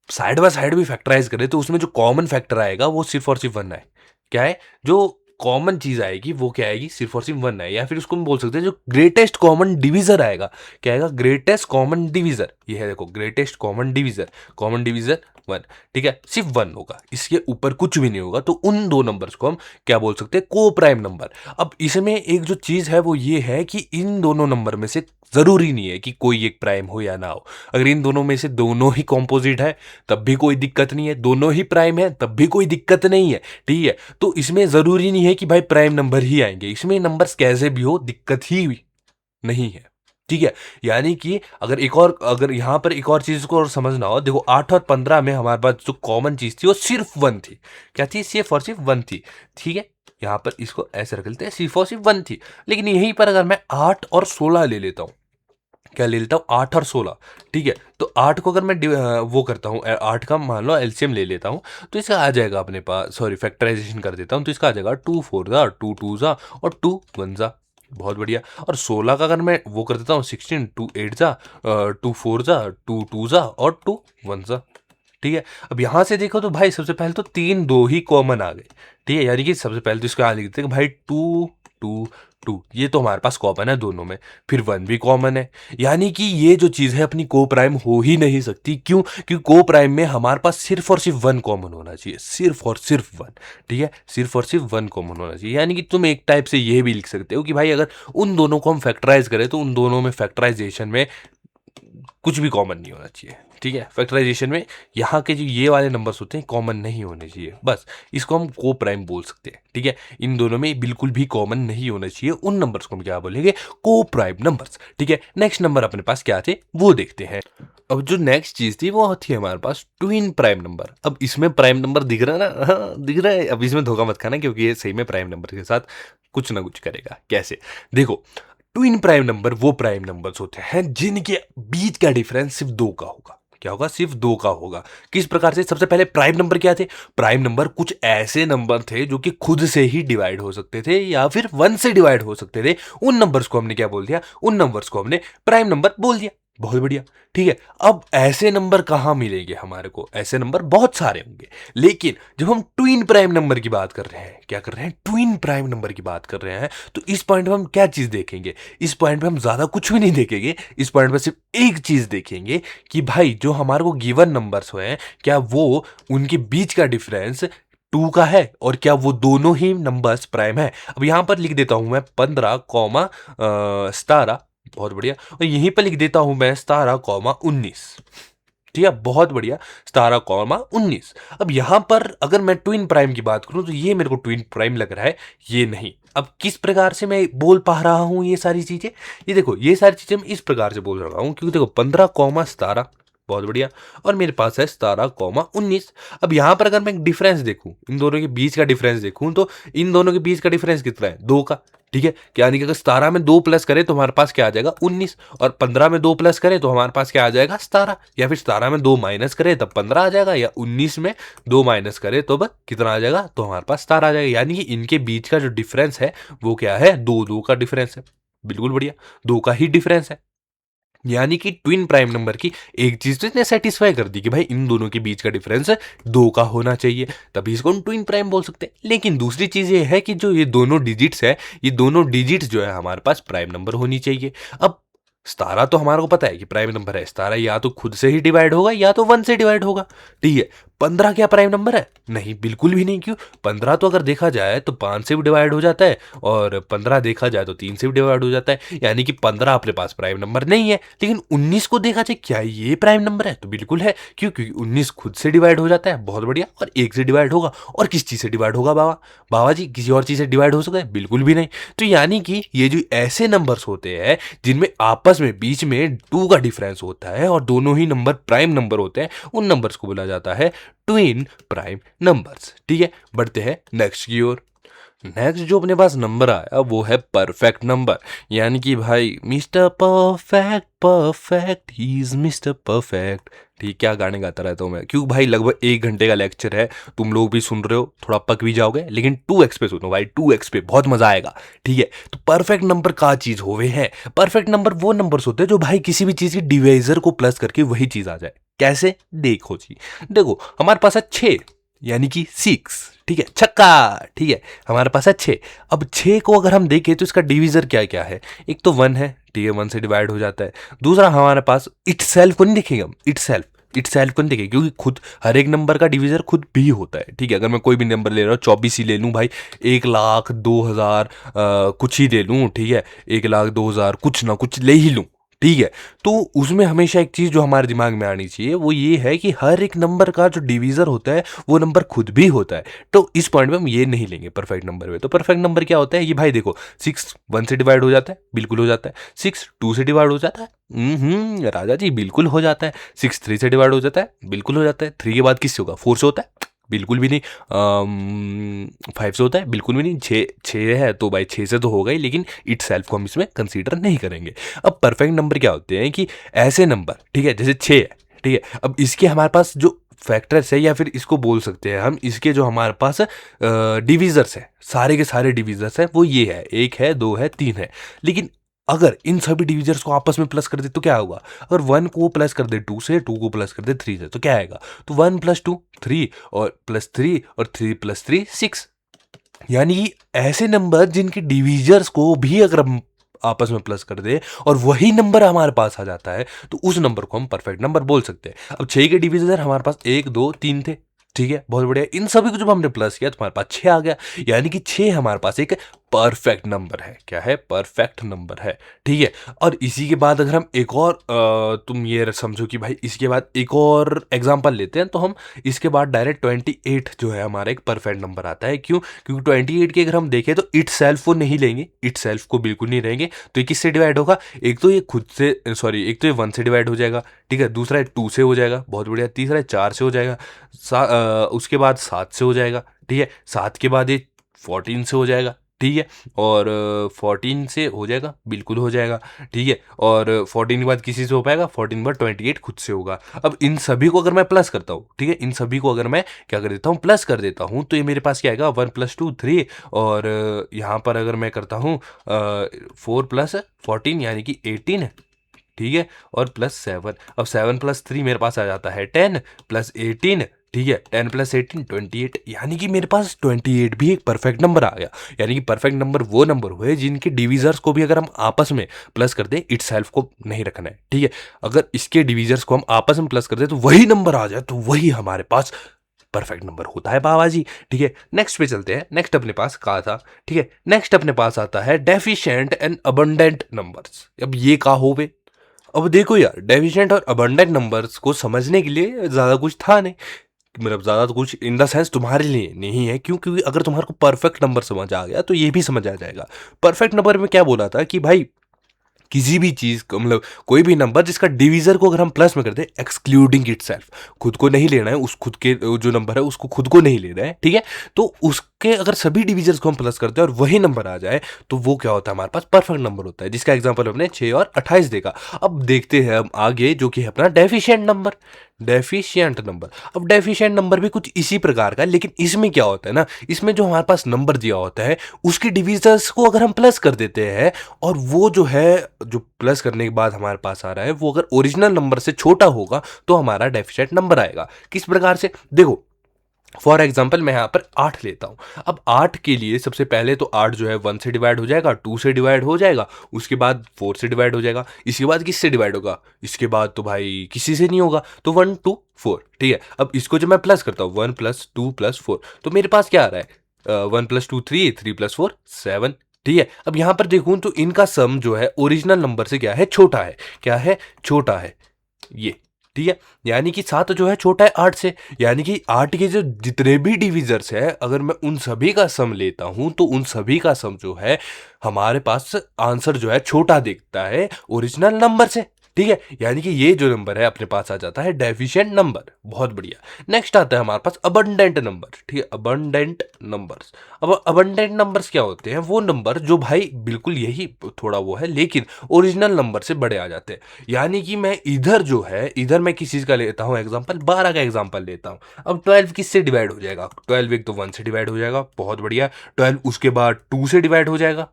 साइड बाय साइड भी फैक्टराइज करें तो उसमें जो कॉमन फैक्टर आएगा वो सिर्फ और सिर्फ 1 है। क्या है? जो कॉमन चीज आएगी वो क्या आएगी? सिर्फ और सिर्फ 1 है। या फिर उसको हम बोल सकते हैं जो ग्रेटेस्ट कॉमन डिवीजर आएगा, क्या आएगा? Greatest common divisor. ये है देखो, greatest common divisor, common divisor 1। ठीक है, सिर्फ 1 होगा, इसके ऊपर कुछ भी नहीं होगा। तो उन दो नंबर्स को हम क्या बोल सकते हैं? को प्राइम नंबर। अब इसमें एक जो चीज है वो ये है कि इन दोनों नंबर में से जरूरी नहीं है कि कोई एक प्राइम हो या ना हो। अगर इन दोनों में से दोनों ही कॉम्पोजिट है तब भी कोई दिक्कत नहीं है, दोनों ही प्राइम है तब भी कोई दिक्कत नहीं है। ठीक है, तो इसमें जरूरी नहीं है कि भाई प्राइम नंबर ही आएंगे, इसमें नंबर्स कैसे भी हो दिक्कत ही नहीं है। ठीक है, यानी कि अगर यहां पर एक और चीज को और समझना हो, देखो 8 और 15 में हमारे पास जो कॉमन चीज थी वो सिर्फ 1 थी। क्या थी? सिर्फ और सिर्फ 1 थी। ठीक है, यहां पर इसको ऐसे रख लेते हैं, सिर्फ और सिर्फ 1 थी। लेकिन यहीं पर अगर मैं 8 और 16 ले लेता हूं, क्या ले लेता हूँ? 8 और 16। ठीक है, तो 8 को अगर मैं वो करता हूँ, 8 का मान लो एलसीएम ले लेता हूँ, तो इसका आ जाएगा अपने पास, सॉरी फैक्टराइजेशन कर देता हूँ, तो इसका आ जाएगा 2 4 जा, 2 2 जा और 2 1 जा। बहुत बढ़िया। और 16 का अगर मैं वो कर देता हूँ 16, 2 8 जा, 2 4 जा, 2 2 जा और 2 1 जा। ठीक है, अब यहां से देखो तो भाई सबसे पहले तो 3 2 ही कॉमन आ गए। ठीक है, यानी कि सबसे पहले तो इसको यहां लिख देते हैं कि भाई 2 2 2, ये तो हमारे पास कॉमन है दोनों में। फिर 1 भी कॉमन है, यानी कि ये जो चीज है अपनी को प्राइम हो ही नहीं सकती। क्यों? क्योंकि को प्राइम में हमारे पास सिर्फ और सिर्फ 1 कॉमन होना चाहिए, सिर्फ और सिर्फ 1। ठीक है, सिर्फ और सिर्फ 1 कॉमन होना चाहिए। यानी कि तुम एक टाइप से ये भी लिख सकते हो कि भाई अगर उन दोनों को हम फैक्टराइज करें तो उन दोनों में फैक्टराइजेशन में कुछ भी कॉमन नहीं होना चाहिए। ठीक है, फैक्टराइजेशन में यहाँ के जो ये वाले नंबर्स होते हैं कॉमन नहीं होने चाहिए, बस इसको हम को प्राइम बोल सकते हैं। ठीक है, इन दोनों में बिल्कुल भी कॉमन नहीं होना चाहिए, उन नंबर्स को हम क्या बोलेंगे? को प्राइम नंबर्स। ठीक है, नेक्स्ट नंबर अपने पास क्या थे वो देखते हैं। अब जो नेक्स्ट चीज थी वो थी हमारे पास ट्विन प्राइम नंबर। अब इसमें प्राइम नंबर दिख रहा है ना? हाँ, दिख रहा है। अब इसमें धोखा मत खाना, क्योंकि ये सही में प्राइम नंबर के साथ कुछ ना कुछ करेगा। कैसे? देखो, ट्विन प्राइम नंबर वो प्राइम नंबर्स होते हैं जिनके बीच का डिफरेंस सिर्फ 2 का होगा। क्या होगा? सिर्फ 2 का होगा। किस प्रकार से? सबसे पहले प्राइम नंबर क्या थे? प्राइम नंबर कुछ ऐसे नंबर थे जो कि खुद से ही डिवाइड हो सकते थे या फिर 1 से डिवाइड हो सकते थे। उन नंबर्स को हमने क्या बोल दिया? उन नंबर्स को हमने प्राइम नंबर बोल दिया। बहुत बढ़िया। ठीक है, अब ऐसे नंबर कहां मिलेंगे हमारे को? ऐसे नंबर बहुत सारे होंगे, लेकिन जब हम ट्विन प्राइम नंबर की बात कर रहे हैं, क्या कर रहे हैं? ट्विन प्राइम नंबर की बात कर रहे हैं, तो इस पॉइंट पे हम क्या चीज देखेंगे? इस पॉइंट पे हम ज्यादा कुछ भी नहीं देखेंगे। इस पॉइंट पे सिर्फ एक चीज देखेंगे कि भाई जो हमारे को गिवन नंबर्स हैं, क्या वो उनके बीच का डिफरेंस 2 का है और क्या वो दोनों ही नंबर्स प्राइम है। अब यहां पर लिख देता हूं मैं 15 कॉमा 17। बहुत बढ़िया। और यहीं पर लिख देता हूं मैं 17 कॉमा 19। ठीक है, बहुत बढ़िया। 17 कॉमा 19। अब यहां पर अगर मैं ट्विन प्राइम की बात करूं तो ये मेरे को ट्विन प्राइम लग रहा है, ये नहीं। अब किस प्रकार से मैं बोल पा रहा हूं ये सारी चीजें? ये देखो, ये सारी चीजें मैं इस प्रकार से बोल रहा हूं क्योंकि देखो 15 कॉमा 17, बहुत बढ़िया, और मेरे पास है 17 कॉमा 19। अब यहां पर अगर मैं डिफरेंस देखूं, इन दोनों के बीच का डिफरेंस देखूं, तो इन दोनों के बीच का डिफरेंस कितना है? 2 का। ठीक है, यानी कि अगर 17 में 2 प्लस करें तो हमारे पास क्या आ जाएगा? 19। और 15 में 2 प्लस करें तो हमारे पास क्या आ जाएगा? 17। या फिर 17 में 2 माइनस करें तब 15 आ जाएगा, या 19 में 2 माइनस करें तो बस कितना आ जाएगा? तो हमारे पास 17 आ जाएगा। यानी कि इनके बीच का जो डिफरेंस है वो क्या है? 2 का डिफरेंस है। बिल्कुल बढ़िया, 2 का ही डिफरेंस है। यानी कि ट्विन प्राइम नंबर की एक चीज तो इसने सेटिस्फाई कर दी कि भाई इन दोनों के बीच का डिफरेंस 2 का होना चाहिए, तभी इसको हम ट्विन प्राइम बोल सकते हैं। लेकिन दूसरी चीज ये है कि जो ये दोनों डिजिट्स है, ये दोनों डिजिट्स जो है हमारे पास प्राइम नंबर होनी चाहिए। अब 17 तो हमारे को पता है कि प्राइम नंबर है। 17 या तो खुद से ही डिवाइड होगा या तो 1 से डिवाइड होगा। ठीक है, 15 क्या प्राइम नंबर है? नहीं, बिल्कुल भी नहीं। क्यों? 15 तो अगर देखा जाए तो 5 से भी डिवाइड हो जाता है, और 15 देखा जाए तो 3 से भी डिवाइड हो जाता है। यानी कि 15 अपने पास प्राइम नंबर नहीं है। लेकिन 19 को देखा जाए, क्या ये प्राइम नंबर है? तो बिल्कुल है। क्यों? क्योंकि 19 खुद से डिवाइड हो जाता है। बहुत बढ़िया। और 1 से डिवाइड होगा। और किस चीज से डिवाइड होगा बाबा? बाबा जी, किसी और चीज से डिवाइड हो सकता है? बिल्कुल भी नहीं। तो यानी कि ये जो ऐसे नंबर्स होते हैं जिनमें आपस में बीच में 2 का डिफरेंस होता है और दोनों ही नंबर प्राइम नंबर होते हैं, उन नंबर्स को बोला जाता है ट्विन प्राइम नंबर्स। ठीक है, बढ़ते हैं नेक्स्ट की ओर। नेक्स्ट जो अपने पास नंबर आया वो है परफेक्ट नंबर, यानी कि भाई mister perfect perfect he is mister perfect. ठीक, क्या गाने गाता रहता हूँ मैं, क्यों भाई लगभग 1 घंटे का लेक्चर है, तुम लोग भी सुन रहे हो, थोड़ा पक भी जाओगे, लेकिन 2x पे सुनो भाई, 2x पे बहुत मजा आएगा। ठीक है, तो परफेक्ट नंबर का चीज होवे है। परफेक्ट नंबर वो नंबर्स होते हैं जो भाई किसी भी चीज की डिवाइजर को प्लस करके वही चीज आ जाए। कैसे, देखो जी, देखो हमारे पास है 6 यानी कि 6। ठीक है, छक्का। ठीक है, हमारे पास है 6। अब 6 को अगर हम देखें तो इसका डिवीजर क्या क्या है, एक तो 1 है। ठीक है, 1 से डिवाइड हो जाता है। दूसरा हमारे पास इटसेल्फ को नहीं देखेंगे हम, इटसेल्फ को नहीं देखेंगे, क्योंकि खुद हर एक नंबर का डिवीजर खुद भी होता है। ठीक है, अगर मैं कोई भी नंबर ले रहा हूँ, 24 ही ले लूँ भाई, 1,02,000 कुछ ही ले लूँ। ठीक है, 1,02,000 कुछ ना कुछ ले ही लूँ। ठीक है, तो उसमें हमेशा एक चीज जो हमारे दिमाग में आनी चाहिए वो ये है कि हर एक नंबर का जो डिवीजर होता है वो नंबर खुद भी होता है। तो इस पॉइंट में हम ये नहीं लेंगे परफेक्ट नंबर में। तो परफेक्ट नंबर क्या होता है, ये भाई देखो, 6 1 से डिवाइड हो जाता है, बिल्कुल हो जाता है। 6 2 से डिवाइड हो जाता है, राजा जी बिल्कुल हो जाता है। 6 3 से डिवाइड हो जाता है, बिल्कुल हो जाता है। 3 के बाद किससे होगा, 4 से होता है, बिल्कुल भी नहीं। 5 से होता है, बिल्कुल भी नहीं। 6 है तो भाई 6 से तो होगा ही, लेकिन इट सेल्फ को हम इसमें कंसीडर नहीं करेंगे। अब परफेक्ट नंबर क्या होते हैं कि ऐसे नंबर, ठीक है, जैसे 6 है। ठीक है, अब इसके हमारे पास जो फैक्टर्स है, या फिर इसको बोल सकते हैं हम, इसके जो हमारे पास डिविजर्स है, सारे के सारे डिविजर्स है, वो ये है, 1 है, 2 है, 3 है। लेकिन अगर इन सभी डिविजर्स को आपस में प्लस कर दे तो क्या होगा, अगर 1 को प्लस कर दे 2 से, 2 को प्लस कर दे 3 से, तो क्या आएगा, तो 1 + 2 3, और +3, और 3 + 3 6। यानी कि ऐसे नंबर जिनके डिविजर्स को भी अगर हम आपस में प्लस कर दे और वही नंबर हमारे पास आ जाता है, तो उस नंबर को हम परफेक्ट नंबर बोल सकते हैं। अब 6 के डिविजर हमारे पास 1 2 3 थे। ठीक है, बहुत बढ़िया। इन सभी को जब हमने प्लस किया तो हमारे पास 6 आ गया, यानी कि 6 हमारे पास एक परफेक्ट नंबर है। क्या है, परफेक्ट नंबर है। ठीक है, और इसी के बाद अगर हम एक और तुम ये समझो कि भाई इसके बाद एक और एग्जांपल लेते हैं, तो हम इसके बाद डायरेक्ट 28 जो है हमारा एक परफेक्ट नंबर आता है। क्यों, क्योंकि 28 के अगर हम देखें तो इट सेल्फ को नहीं लेंगे, इट सेल्फ को बिल्कुल नहीं रहेंगे। तो ये किससे डिवाइड होगा, एक तो ये खुद से, सॉरी, एक तो ये 1 से डिवाइड हो जाएगा। ठीक है, दूसरा है 2 से हो जाएगा, बहुत बढ़िया। तीसरा है 4 से हो जाएगा, उसके बाद 7 से हो जाएगा। ठीक है, 7 के बाद ये 14 से हो जाएगा। ठीक है, और 14 से हो जाएगा, बिल्कुल हो जाएगा। ठीक है, और 14 के बाद किसी से हो पाएगा, 14 के बाद 28 खुद से होगा। अब इन सभी को अगर मैं प्लस करता हूँ, ठीक है, इन सभी को अगर मैं क्या कर देता हूँ, प्लस कर देता हूँ, तो ये मेरे पास क्या आएगा, 1 + 2 3, और यहाँ पर अगर मैं करता हूँ 4 + 14 यानी कि 18। ठीक है, और +7, अब 7 + 3 मेरे पास आ जाता है 10 + 18। ठीक है, 10 + 18 28, यानी कि मेरे पास 28 भी एक परफेक्ट नंबर आ गया। यानी कि परफेक्ट नंबर वो नंबर हुए जिनके डिविजर्स को भी अगर हम आपस में प्लस कर दें, इट सेल्फ को नहीं रखना है। ठीक है, अगर इसके डिविजर्स को हम आपस में प्लस कर दें तो वही नंबर आ जाए, तो वही हमारे पास परफेक्ट नंबर होता है बाबा जी। ठीक है, नेक्स्ट पे चलते हैं। नेक्स्ट अपने पास कहा था, ठीक है, नेक्स्ट अपने पास आता है डेफिशिएंट एंड अबंडेंट नंबर्स। अब ये का होवे, अब देखो यार, डेफिशिएंट और अबंडेंट नंबर्स को समझने के लिए ज़्यादा कुछ था नहीं, मतलब ज़्यादा तो कुछ इन द सेंस तुम्हारे लिए नहीं है। क्यों, क्योंकि अगर तुम्हारे को परफेक्ट नंबर समझ आ गया तो ये भी समझ आ जाएगा। परफेक्ट नंबर में क्या बोला था कि भाई किसी भी चीज को, मतलब कोई भी नंबर जिसका डिवीजर को अगर हम प्लस में कर दे, एक्सक्लूडिंग इटसेल्फ, खुद को नहीं लेना है, उस खुद के जो नंबर है उसको खुद को नहीं लेना है। ठीक है, तो उसके अगर सभी डिवीजर्स को हम प्लस करते हैं और वही नंबर आ जाए, तो वो क्या होता है, हमारे पास परफेक्ट नंबर होता है, जिसका एग्जांपल हमने 6 और 28 देखा। अब देखते हैं हम आगे, जो कि है अपना डेफिशिएंट नंबर। डेफिशिएंट नंबर, अब डेफिशिएंट नंबर भी कुछ इसी प्रकार का, लेकिन इसमें क्या होता है ना, इसमें जो हमारे पास नंबर दिया होता है उसके डिविजर्स को अगर हम प्लस कर देते हैं, और वो जो है, जो प्लस करने के बाद हमारे पास आ रहा है, वो अगर ओरिजिनल नंबर से छोटा होगा तो हमारा डेफिशिएंट नंबर आएगा। किस प्रकार से, देखो फॉर एग्जाम्पल मैं यहाँ पर 8 लेता हूँ। अब 8 के लिए सबसे पहले तो 8 जो है 1 से डिवाइड हो जाएगा, 2 से डिवाइड हो जाएगा, उसके बाद 4 से डिवाइड हो जाएगा, इसके बाद किससे डिवाइड होगा, इसके बाद तो भाई किसी से नहीं होगा, तो 1 2 4। ठीक है, अब इसको जब मैं प्लस करता हूँ 1 + 2 + 4, तो मेरे पास क्या आ रहा है, 1 + 2 3, 3 + 4 7। ठीक है, अब यहाँ पर देखूँ तो इनका सम जो है ओरिजिनल नंबर से क्या है, छोटा है। क्या है, छोटा है ये। ठीक है, यानी कि 7 जो है छोटा है 8 से, यानी कि 8 के जो जितने भी डिविजर्स है, अगर मैं उन सभी का सम लेता हूं तो उन सभी का सम जो है हमारे पास आंसर जो है छोटा दिखता है ओरिजिनल नंबर से। ठीक है, यानी कि ये जो नंबर है अपने पास आ जाता है डेफिशिएंट नंबर। बहुत बढ़िया। नेक्स्ट आता है हमारे पास अबंडेंट नंबर। ठीक है, अबंडेंट नंबर्स। अब अबंडेंट नंबर्स क्या होते हैं? वो नंबर जो भाई बिल्कुल यही थोड़ा वो है, लेकिन ओरिजिनल नंबर से बड़े आ जाते हैं। यानी कि मैं इधर जो है, इधर मैं किस चीज का लेता हूँ एग्जाम्पल, 12 का एग्जाम्पल लेता हूँ। अब 12 किससे डिवाइड हो जाएगा? 12 एक तो 1 से डिवाइड हो जाएगा, बहुत बढ़िया। 12 उसके बाद 2 से डिवाइड हो जाएगा,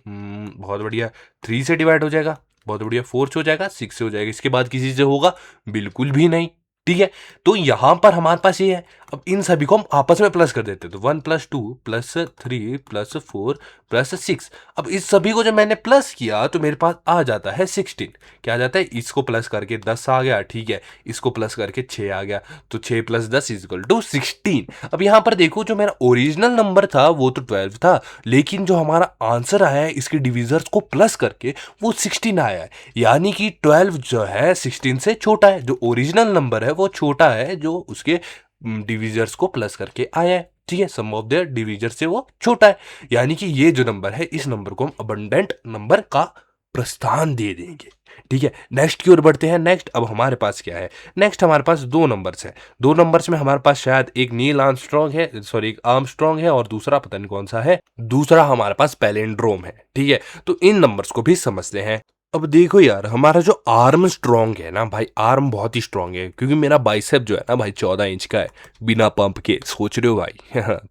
बहुत बढ़िया। 3 से डिवाइड हो जाएगा, बहुत बढ़िया। 4 से हो जाएगा, 6 से हो जाएगा, इसके बाद किसी से होगा? बिल्कुल भी नहीं। ठीक है, तो यहां पर हमारे पास ये है। अब इन सभी को हम आपस में प्लस कर देते हैं, तो 1 प्लस 2 प्लस 3 प्लस 4 प्लस 6। अब इस सभी को जब मैंने प्लस किया तो मेरे पास आ जाता है 16। क्या आ जाता है? इसको प्लस करके 10 आ गया, ठीक है, इसको प्लस करके 6 आ गया, तो 6 प्लस 10 इक्वल टू 16। अब यहां पर देखो, जो मेरा ओरिजिनल नंबर था वो तो 12 था, लेकिन जो हमारा आंसर आया है इसके डिविजर्स को प्लस करके वो 16 आया है। यानी कि 12 जो है 16 से छोटा है, जो ओरिजिनल नंबर है वो छोटा है जो उसके डिविजर्स को प्लस करके आया है। ठीक है, सम ऑफ द डिविजर से वो छोटा है। यानी कि ये जो नंबर है, इस नंबर को हम अबंडेंट नंबर का प्रस्थान दे देंगे। ठीक है, नेक्स्ट की ओर बढ़ते हैं। नेक्स्ट अब हमारे पास क्या है? नेक्स्ट हमारे पास दो नंबर्स है। दो नंबर्स में हमारे पास शायद एक नील आर्मस्ट्रॉन्ग है, सॉरी एक आर्मस्ट्रॉन्ग है, और दूसरा पता नहीं कौन सा है, दूसरा हमारे पास पैलिंड्रोम है। ठीक है, तो इन नंबर्स को भी समझते हैं। अब देखो यार, हमारा जो आर्म स्ट्रॉन्ग है ना भाई, आर्म बहुत ही स्ट्रॉन्ग है, क्योंकि मेरा बाइसेप जो है ना भाई 14 इंच का है, बिना पंप के। सोच रहे हो भाई?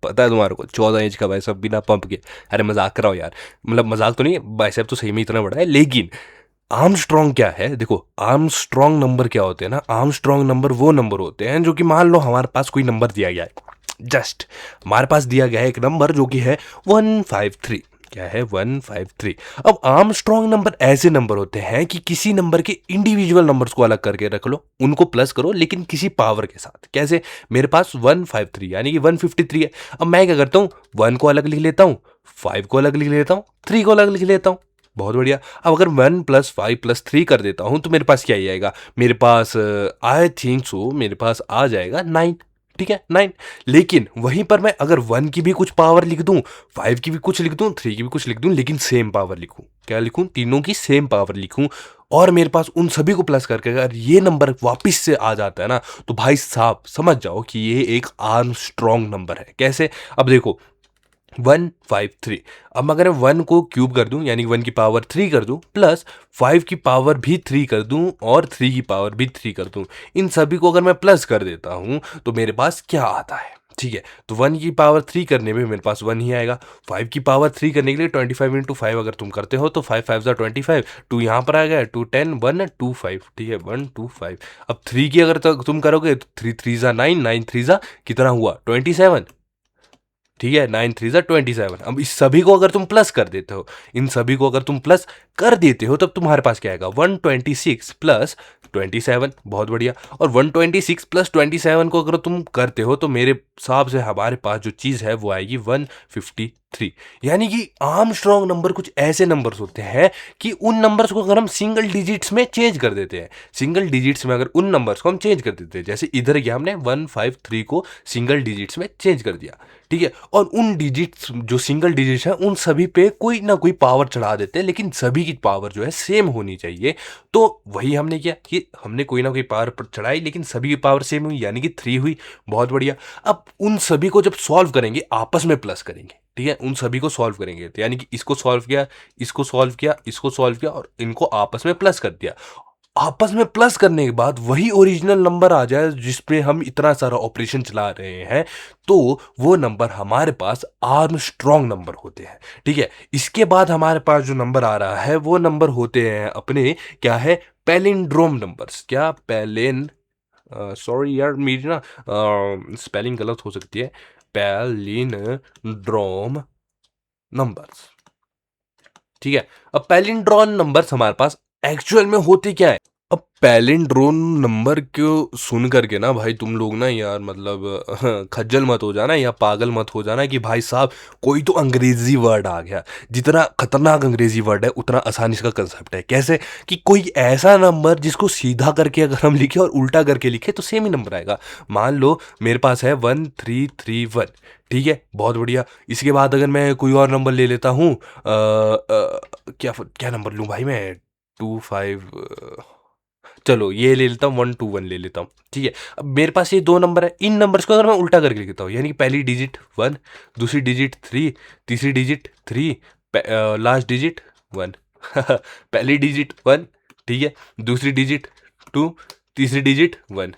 पता है तुम्हारे को 14 इंच का बाइसेप बिना पंप के? अरे मजाक कर रहा हूँ यार, मतलब मजाक तो नहीं है, बाइसेप तो सही में इतना बड़ा है। लेकिन आर्म स्ट्रॉन्ग क्या है? देखो, आर्म स्ट्रॉन्ग नंबर क्या होते हैं ना, आर्म स्ट्रॉन्ग नंबर वो नंबर होते हैं जो कि मान लो हमारे पास कोई नंबर दिया गया है, जस्ट हमारे पास दिया गया है एक नंबर जो कि है 153। क्या है? 153। अब आर्म स्ट्रॉन्ग नंबर ऐसे नंबर होते हैं कि किसी नंबर के इंडिविजुअल नंबर्स को अलग करके रख लो, उनको प्लस करो, लेकिन किसी पावर के साथ। कैसे? मेरे पास 153 यानी कि 153 है। अब मैं क्या करता हूँ, 1 को अलग लिख लेता हूँ, 5 को अलग लिख लेता हूँ, 3 को अलग लिख लेता हूँ। बहुत बढ़िया। अब अगर 1 प्लस 5 प्लस 3 कर देता हूं तो मेरे पास क्या ही आएगा? मेरे पास आई थिंक सो मेरे पास आ जाएगा 9। ठीक है, 9। लेकिन वहीं पर मैं अगर 1 की भी कुछ पावर लिख दूं, 5 की भी कुछ लिख दूं, 3 की भी कुछ लिख दूं, लेकिन सेम पावर लिखूं। क्या लिखूं? तीनों की सेम पावर लिखूं, और मेरे पास उन सभी को प्लस करके अगर ये नंबर वापस से आ जाता है ना, तो भाई साहब समझ जाओ कि ये एक आर्म स्ट्रॉन्ग नंबर है। कैसे? अब देखो, 153। अब अगर मैं 1 को क्यूब कर दूं, यानी 1 की पावर 3 कर दूं, प्लस 5 की पावर भी 3 कर दूं, और 3 की पावर भी 3 कर दूं, इन सभी को अगर मैं प्लस कर देता हूं तो मेरे पास क्या आता है? ठीक है, तो 1 की पावर 3 करने में मेरे पास 1 ही आएगा। 5 की पावर 3 करने के लिए 25 इंटू 5 अगर तुम करते हो तो 5 5 25, 2 यहाँ पर आ गया, 2 10 1 2 5। ठीक है, 1 2 5। अब 3 की अगर तुम करोगे तो 3 3 जा 9, 9 3 जा कितना हुआ? 27। ठीक है, 9 3 जा 27। अब इस सभी को अगर तुम प्लस कर देते हो, इन सभी को अगर तुम प्लस कर देते हो, तब तुम्हारे पास क्या आएगा? 126 प्लस 27। बहुत बढ़िया। और 126 प्लस 27 को अगर तुम करते हो तो मेरे हिसाब से हमारे पास जो चीज़ है वो आएगी 153। यानी कि आर्म स्ट्रॉन्ग नंबर कुछ ऐसे नंबर्स होते हैं कि उन नंबर्स को अगर हम सिंगल डिजिट्स में चेंज कर देते हैं, सिंगल डिजिट्स में अगर उन नंबर्स को हम चेंज कर देते हैं, जैसे इधर क्या हमने 153 को सिंगल डिजिट्स में चेंज कर दिया, ठीक है, और उन डिजिट्स जो सिंगल डिजिट्स हैं उन सभी पे कोई ना कोई पावर चढ़ा देते हैं, लेकिन सभी की पावर जो है सेम होनी चाहिए। तो वही हमने किया कि हमने कोई ना कोई पावर चढ़ाई, लेकिन सभी की पावर सेम हुई, यानी कि 3 हुई। बहुत बढ़िया। अब उन सभी को जब सॉल्व करेंगे, आपस में प्लस करेंगे, ठीक है, उन सभी को सॉल्व करेंगे, तो यानी कि इसको सॉल्व किया, इसको सॉल्व किया, इसको सॉल्व किया, और इनको आपस में प्लस कर दिया। आपस में प्लस करने के बाद वही ओरिजिनल नंबर आ जाए जिसपे हम इतना सारा ऑपरेशन चला रहे हैं, तो वो नंबर हमारे पास आर्म स्ट्रॉन्ग नंबर होते हैं। ठीक है, इसके बाद हमारे पास जो नंबर आ रहा है वो नंबर होते हैं अपने, क्या है, पैलिंड्रोम नंबर्स। क्या? सॉरी यार, मेरी ना स्पेलिंग गलत हो सकती है। Palindrome numbers. ठीक है, अब पैलिंड्रोम नंबर्स हमारे पास एक्चुअल में होते क्या है? अब पैलिंड्रोम नंबर को सुन करके ना भाई तुम लोग ना यार, मतलब खज्जल मत हो जाना या पागल मत हो जाना कि भाई साहब कोई तो अंग्रेजी वर्ड आ गया। जितना खतरनाक अंग्रेजी वर्ड है उतना आसान इसका कंसेप्ट है। कैसे? कि कोई ऐसा नंबर जिसको सीधा करके अगर हम लिखे और उल्टा करके लिखे तो सेम ही नंबर आएगा। मान लो मेरे पास है 1331। ठीक है, बहुत बढ़िया। इसके बाद अगर मैं कोई और नंबर ले लेता हूँ, क्या क्या नंबर लूँ भाई मैं? 25 चलो ये ले लेता हूँ, 121 ले लेता हूँ, ठीक है। अब मेरे पास ये दो नंबर है, इन नंबर्स को अगर मैं उल्टा करके लिखता हूँ, यानी कि पहली डिजिट 1, दूसरी डिजिट 3, तीसरी डिजिट 3, लास्ट डिजिट 1। पहली डिजिट 1, ठीक है, दूसरी डिजिट 2, तीसरी डिजिट 1।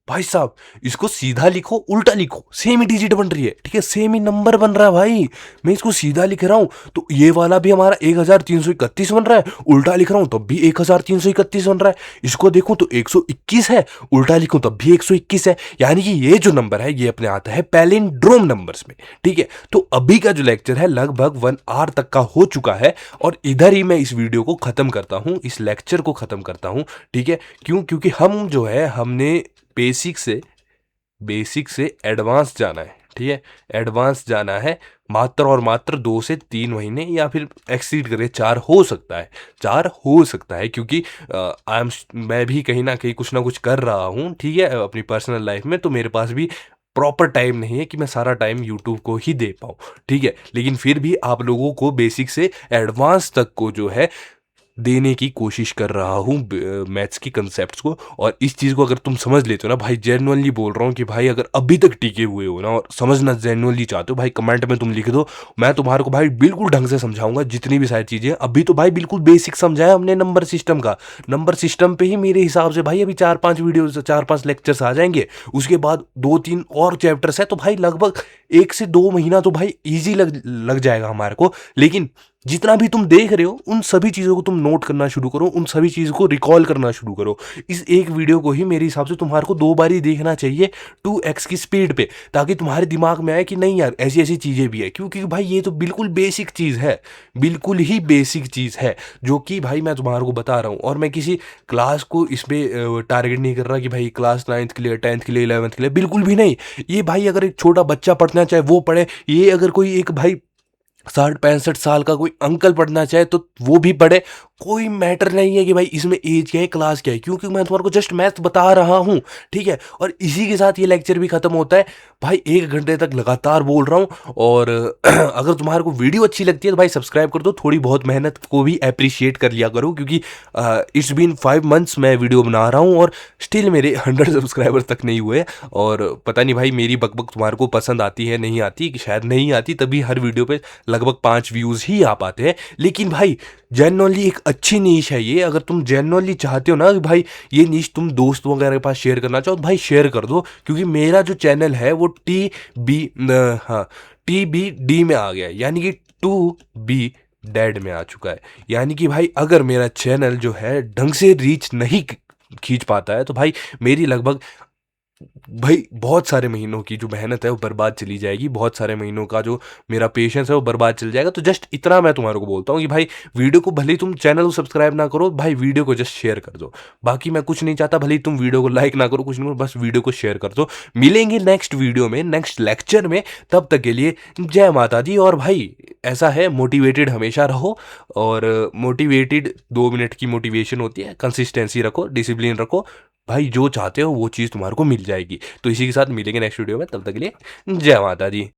भाई साहब इसको सीधा लिखो उल्टा लिखो सेम ही डिजिट बन रही है, ठीक है, सेम ही नंबर बन रहा है भाई। मैं इसको सीधा लिख रहा हूं तो ये वाला भी हमारा 1331 बन रहा है, उल्टा लिख रहा हूं तब भी 1331 बन रहा है। इसको देखूं तो 121 है, उल्टा लिखूं तब भी 121 है। यानी कि ये जो नंबर है ये अपने आता है पैलिंड्रोम नंबर्स में, ठीक है। तो अभी का जो लेक्चर है लगभग 1 आवर तक का हो चुका है और इधर ही मैं इस वीडियो को खत्म करता हूं, इस लेक्चर को खत्म करता हूं, ठीक है। क्यों? क्योंकि हम जो है हमने बेसिक से एडवांस जाना है, ठीक है, एडवांस जाना है मात्र और मात्र 2 से 3 महीने, या फिर एक्सीड करे 4 हो सकता है, 4 हो सकता है, क्योंकि मैं भी कहीं ना कहीं कुछ ना कुछ कर रहा हूँ, ठीक है, अपनी पर्सनल लाइफ में। तो मेरे पास भी प्रॉपर टाइम नहीं है कि मैं सारा टाइम यूट्यूब को ही दे पाऊँ, ठीक है। लेकिन फिर भी आप लोगों को बेसिक से एडवांस तक को जो है देने की कोशिश कर रहा हूँ मैथ्स की कंसेप्ट्स को। और इस चीज़ को अगर तुम समझ लेते हो ना भाई, जेन्युइनली बोल रहा हूँ कि भाई अगर अभी तक टिके हुए हो ना और समझना जेन्युइनली चाहते हो भाई, कमेंट में तुम लिख दो, मैं तुम्हारे को भाई बिल्कुल ढंग से समझाऊंगा जितनी भी सारी चीज़ें। अभी तो भाई बिल्कुल बेसिक समझाया हमने नंबर सिस्टम का, नंबर सिस्टम पे ही मेरे हिसाब से भाई अभी 4-5 वीडियोस 4-5 लेक्चर्स आ जाएंगे, उसके बाद 2-3 और चैप्टर्स है, तो भाई लगभग 1 से 2 महीना तो भाई ईजी लग जाएगा हमारे को। लेकिन जितना भी तुम देख रहे हो उन सभी चीज़ों को तुम नोट करना शुरू करो, उन सभी चीज़ों को रिकॉल करना शुरू करो। इस एक वीडियो को ही मेरे हिसाब से तुम्हारे को 2 बार ही देखना चाहिए 2x की स्पीड पे, ताकि तुम्हारे दिमाग में आए कि नहीं यार ऐसी ऐसी चीज़ें भी है। क्योंकि भाई ये तो बिल्कुल बेसिक चीज़ है, बिल्कुल ही बेसिक चीज़ है, जो कि भाई मैं तुम्हारे को बता रहा हूँ। और मैं किसी क्लास को इसमें टारगेट नहीं कर रहा कि भाई क्लास 9th के लिए, 10th के लिए, 11th के लिए, बिल्कुल भी नहीं। ये भाई अगर एक छोटा बच्चा पढ़ना चाहे वो पढ़े, ये अगर कोई एक भाई 60-65 साल का कोई अंकल पढ़ना चाहे तो वो भी पढ़े। कोई मैटर नहीं है कि भाई इसमें एज क्या है, क्लास क्या है, क्योंकि मैं तुम्हारे को जस्ट मैथ बता रहा हूँ, ठीक है। और इसी के साथ ये लेक्चर भी खत्म होता है भाई। 1 घंटे तक लगातार बोल रहा हूँ। और अगर तुम्हारे को वीडियो अच्छी लगती है तो भाई सब्सक्राइब कर दो, थोड़ी बहुत मेहनत को भी अप्रिशिएट कर लिया करो, क्योंकि इट्स बीन 5 मंथ्स मैं वीडियो बना रहा हूँ और स्टिल मेरे 100 सब्सक्राइबर तक नहीं हुए। और पता नहीं भाई मेरी बकबक तुम्हारे को पसंद आती है नहीं आती, शायद नहीं आती, तभी हर वीडियो पे लगभग 5 व्यूज़ ही आ पाते हैं। लेकिन भाई जेन्युइनली एक अच्छी नीश है ये। अगर तुम जेन्युइनली चाहते हो ना कि भाई ये नीश तुम दोस्तों वगैरह के पास शेयर करना चाहो तो भाई शेयर कर दो, क्योंकि मेरा जो चैनल है वो TBD में आ गया है, यानी कि टू बी डेड में आ चुका है। यानी कि भाई अगर मेरा चैनल जो है ढंग से रीच नहीं खींच पाता है तो भाई मेरी लगभग भाई बहुत सारे महीनों की जो मेहनत है वो बर्बाद चली जाएगी, बहुत सारे महीनों का जो मेरा पेशेंस है वो बर्बाद चल जाएगा। तो जस्ट इतना मैं तुम्हारे को बोलता हूँ कि भाई वीडियो को भले ही तुम चैनल को सब्सक्राइब ना करो, भाई वीडियो को जस्ट शेयर कर दो। बाकी मैं कुछ नहीं चाहता, भले ही तुम वीडियो को लाइक ना करो, कुछ नहीं करो, बस वीडियो को शेयर कर दो। मिलेंगे नेक्स्ट वीडियो में, नेक्स्ट लेक्चर में, तब तक के लिए जय माता दी। और भाई ऐसा है, मोटिवेटेड हमेशा रहो। और मोटिवेटेड 2 मिनट की मोटिवेशन होती है, कंसिस्टेंसी रखो, डिसिप्लिन रखो, भाई जो चाहते हो वो चीज़ तुम्हारे को मिल जाएगी। तो इसी के साथ मिलेंगे नेक्स्ट वीडियो में, तब तक के लिए जय माता दी।